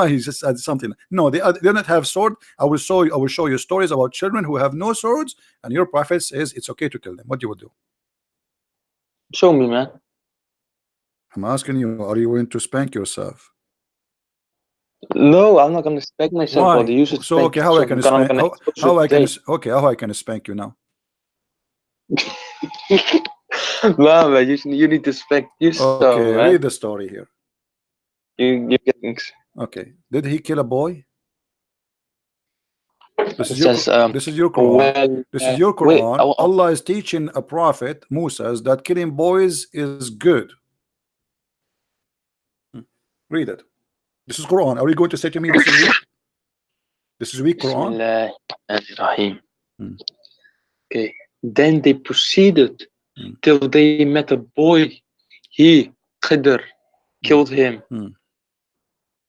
He just said something. No, they don't have sword. I will show you stories about children who have no swords, and your prophet says it's okay to kill them. What you would do? Show me, man. I'm asking you, are you willing to spank yourself? No, I'm not gonna spank myself. Why? Body. You should So okay, how I can spank? How I can spank you now? No, man, you need to spank yourself, Okay, man. read the story here. You getting. Okay, did he kill a boy? This is This your Quran. This is your Quran. Wait, Allah is teaching a prophet Musa that killing boys is good. Read it. This is Quran. Are you going to say to me this is weak? This is weak Quran. Bismillahirrahmanirrahim. Okay. Then they proceeded till they met a boy. He, Khidr, killed him.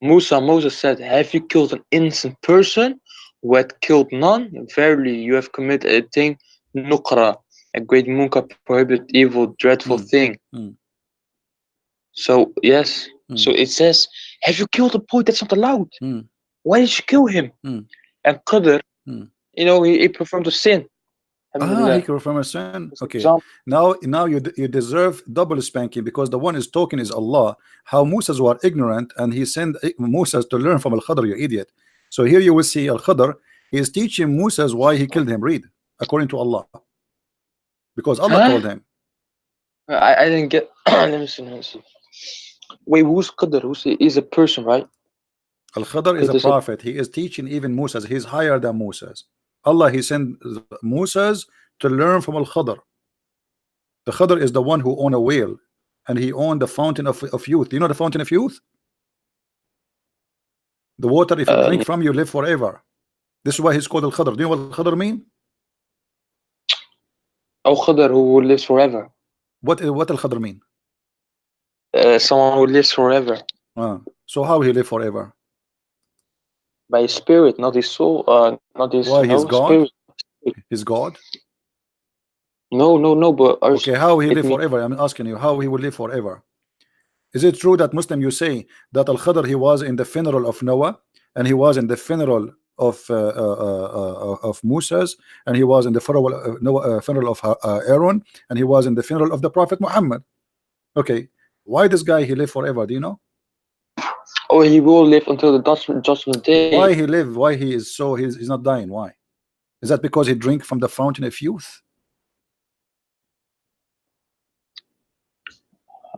Moses said, have you killed an innocent person who had killed none? Verily, you have committed a thing, nukra, a great munkar, prohibited evil, dreadful thing. So, yes. So it says, have you killed a boy? That's not allowed. Why did you kill him? And Qadr, you know, he performed a sin. He performed a sin. Okay. Now you deserve double spanking because the one is talking is Allah. How Moses were ignorant and he sent Moses to learn from Al-Khadr, you idiot. So here you will see Al-Khadr, he is teaching Moses why he killed him. Read, according to Allah. Because Allah told him. I didn't get. Let me see. Wait, who's Qadr? He's a person, right? Al-Khadr is a prophet. He is teaching even Moses. He's higher than Moses. Allah, he sent Moses to learn from Al-Khadr. The Khadr is the one who owned a whale, and he owned the fountain of youth. Do you know the fountain of youth? The water, if you drink from, you live forever. This is why he's called Al-Khadr. Do you know what Al-Khadr mean? Oh, Khadr, who lives forever. What Al-Khadr mean? Someone who lives forever. So how he live forever? By his spirit, not his soul. Not his. Why he's God? Spirit. He's God? No. But okay, how he live forever? I'm asking you how he will live forever. Is it true that Muslim you say that Al-Khadr he was in the funeral of Noah and he was in the funeral of Moses and he was in the funeral of Aaron and he was in the funeral of the Prophet Muhammad? Okay, why this guy he live forever? Do you know? Oh, he will live until the judgment day. Why he live? Why he is so he's not dying? Why? Is that because he drink from the fountain of youth?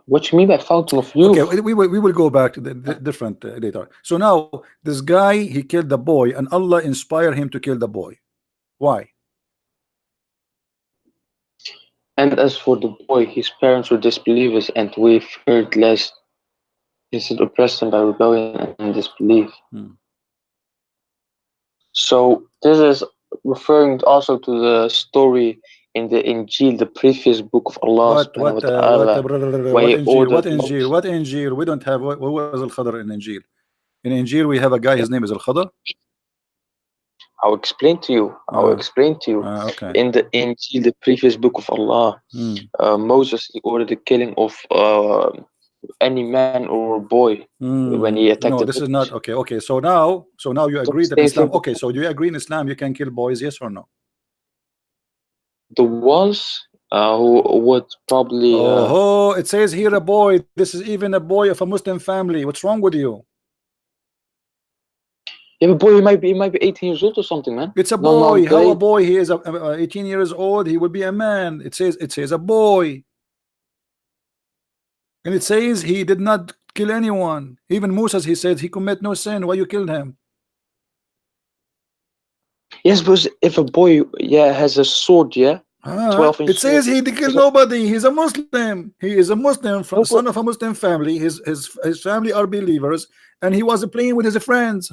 What you mean by fountain of Okay, youth? we will go back to the different later. So now this guy, he killed the boy, and Allah inspired him to kill the boy. Why? And as for the boy, his parents were disbelievers, and we feared lest he should oppress them by rebellion and disbelief. Hmm. So this is referring also to the story in the Injil, the previous book of Allah subhanahu wa ta'ala, where What he Injil? What ordered Injil? Moses. What Injil? We don't have. What was Al Khadr in Injil? In Injil, we have a guy. His name is Al Khadr. I'll explain to you. I'll explain to you. Okay. In the Injil, the previous book of Allah, Moses, he ordered the killing of any man or boy when he attacked No, the this is not village. okay. Okay, so now you agree that Same thing Islam. with Okay, so do you agree in Islam you can kill boys? Yes or no? the ones who would probably Oh, it says here a boy. This is even a boy of a Muslim family. What's wrong with you? yeah, but boy, he might be 18 years old or something, man. It's a No, boy. How a late. boy? He is 18 years old. He will be a man. It says a boy, and it says he did not kill anyone. Even Moses, he said he commit no sin. Why you killed him? Yes, but if a boy, yeah, has a sword, yeah, 12-inch It sword. says he did kill So, nobody. He's a Muslim. He is a Muslim, no, but son of a Muslim family. His family are believers, and he was playing with his friends.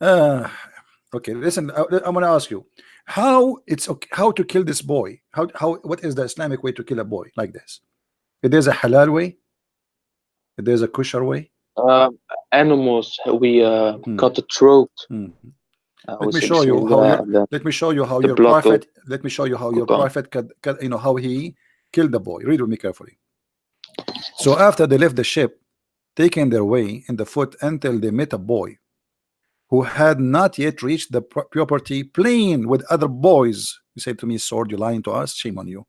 Uh, okay, listen. I'm gonna ask you how it's okay, how to kill this boy. How what is the Islamic way to kill a boy like this? If there's a halal way, if there's a kosher way. uh, animals, we Hmm. cut the throat. Hmm. We Let me say show you how Bismillah, your and then let me show you how the your blood prophet let me show you how go your down. prophet how he killed the boy. Read with me carefully. So after they left the ship, taking their way in the foot until they met a boy who had not yet reached the property, playing with other boys. You say to me, sword, you lying to us, shame on you.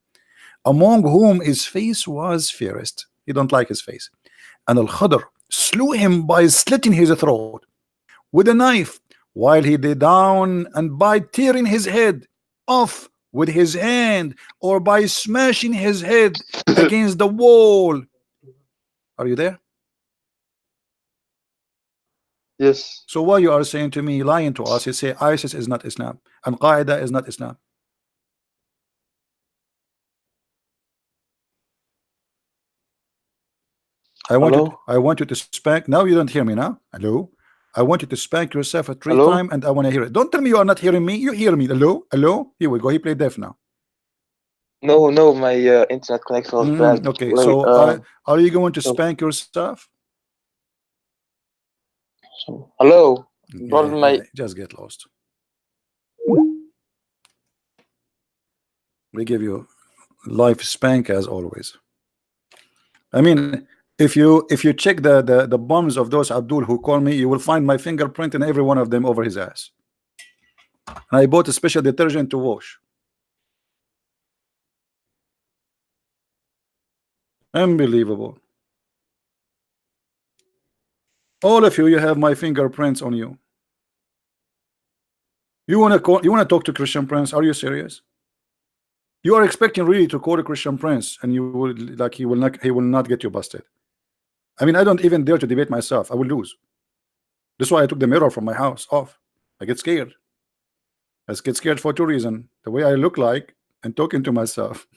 Among whom his face was fairest. He don't like his face. And Al-Khadr slew him by slitting his throat with a knife, while he lay down, and by tearing his head off with his hand, or by smashing his head against the wall. Are you there? Yes. So why you are saying to me, lying to us, you say ISIS is not Islam and Qaeda is not Islam? Hello? I want you to spank. Now you don't hear me now. Hello? I want you to spank yourself a 3 Hello? times, and I want to hear it. Don't tell me you are not hearing me. You hear me. Hello? Hello? Here we go. He played deaf now. No, no, my internet connection was bad. Okay, Wait, so are you going to so, spank yourself? hello? Yeah, Brother, yeah, my just get lost. We give you life spank as always. I mean, if you check the bombs of those Abdul who call me, you will find my fingerprint in every one of them over his ass. And I bought a special detergent to wash. Unbelievable. All of you, you have my fingerprints on you. You wanna call? You wanna talk to Christian Prince? Are you serious? You are expecting really to call a Christian Prince, and you will like he will not get you busted. I mean, I don't even dare to debate myself. I will lose. That's why I took the mirror from my house off. I get scared. I get scared for two reasons: the way I look like and talking to myself.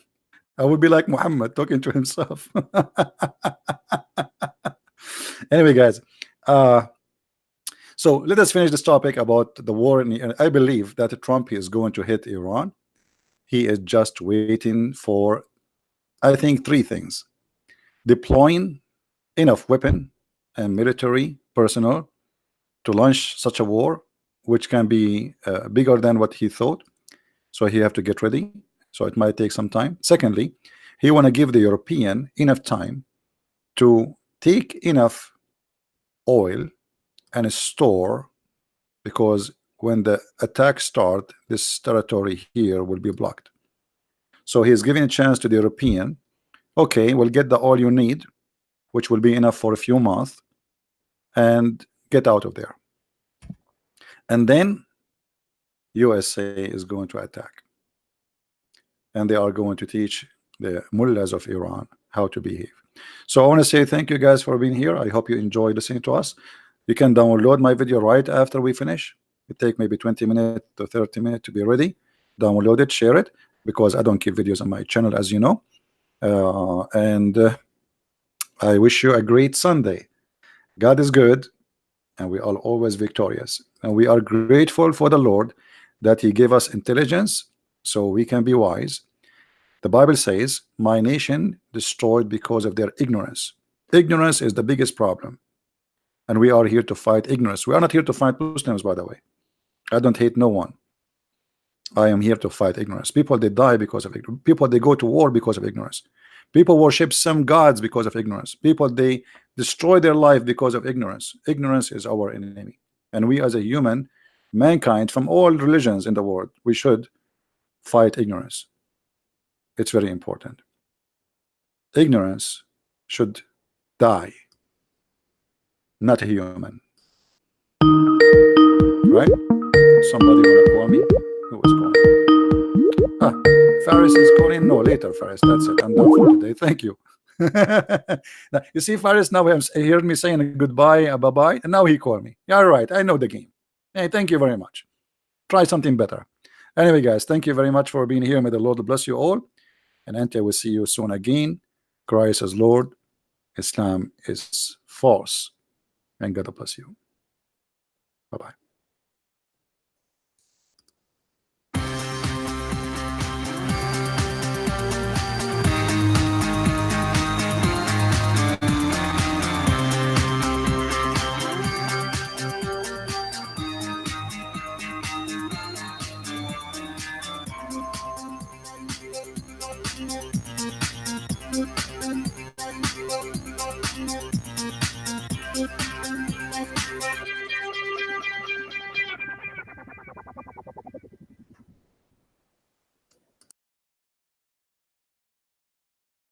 I would be like Muhammad talking to himself. Anyway, guys, so let us finish this topic about the war. I believe that Trump is going to hit Iran. He is just waiting for, I think, three things: deploying enough weapon and military personnel to launch such a war, which can be bigger than what he thought. So he have to get ready. So it might take some time. Secondly, he want to give the European enough time to take enough oil and store, because when the attack start, this territory here will be blocked. So he's giving a chance to the European. Okay, we'll get the oil you need, which will be enough for a few months, and get out of there. And then USA is going to attack. and they are going to teach the mullahs of Iran how to behave. So I want to say thank you guys for being here. I hope you enjoy listening to us. You can download my video right after we finish. It take maybe 20 minutes to 30 minutes to be ready. Download it, share it, because I don't keep videos on my channel, as you know. And I wish you a great Sunday. God is good, and we are always victorious. And we are grateful for the Lord that He gave us intelligence so we can be wise. The Bible says, my nation destroyed because of their ignorance. Ignorance is the biggest problem. And we are here to fight ignorance. We are not here to fight Muslims, by the way. I don't hate no one. I am here to fight ignorance. People, they die because of ignorance. People, they go to war because of ignorance. People worship some gods because of ignorance. People, they destroy their life because of ignorance. Ignorance is our enemy. And we as a human, mankind from all religions in the world, we should fight ignorance. It's very important. Ignorance should die, not a human. Right? Somebody wanna call me? Who is calling? Ah, Faris is calling. No, later, Faris. That's it. I'm done for today. Thank you. Now, you see, Faris now he heard me saying goodbye, bye-bye, and now he called me. Yeah, right. I know the game. Hey, thank you very much. Try something better. Anyway, guys, thank you very much for being here. May the Lord bless you all. And until we see you soon again, Christ is Lord, Islam is false. And God bless you. Bye-bye.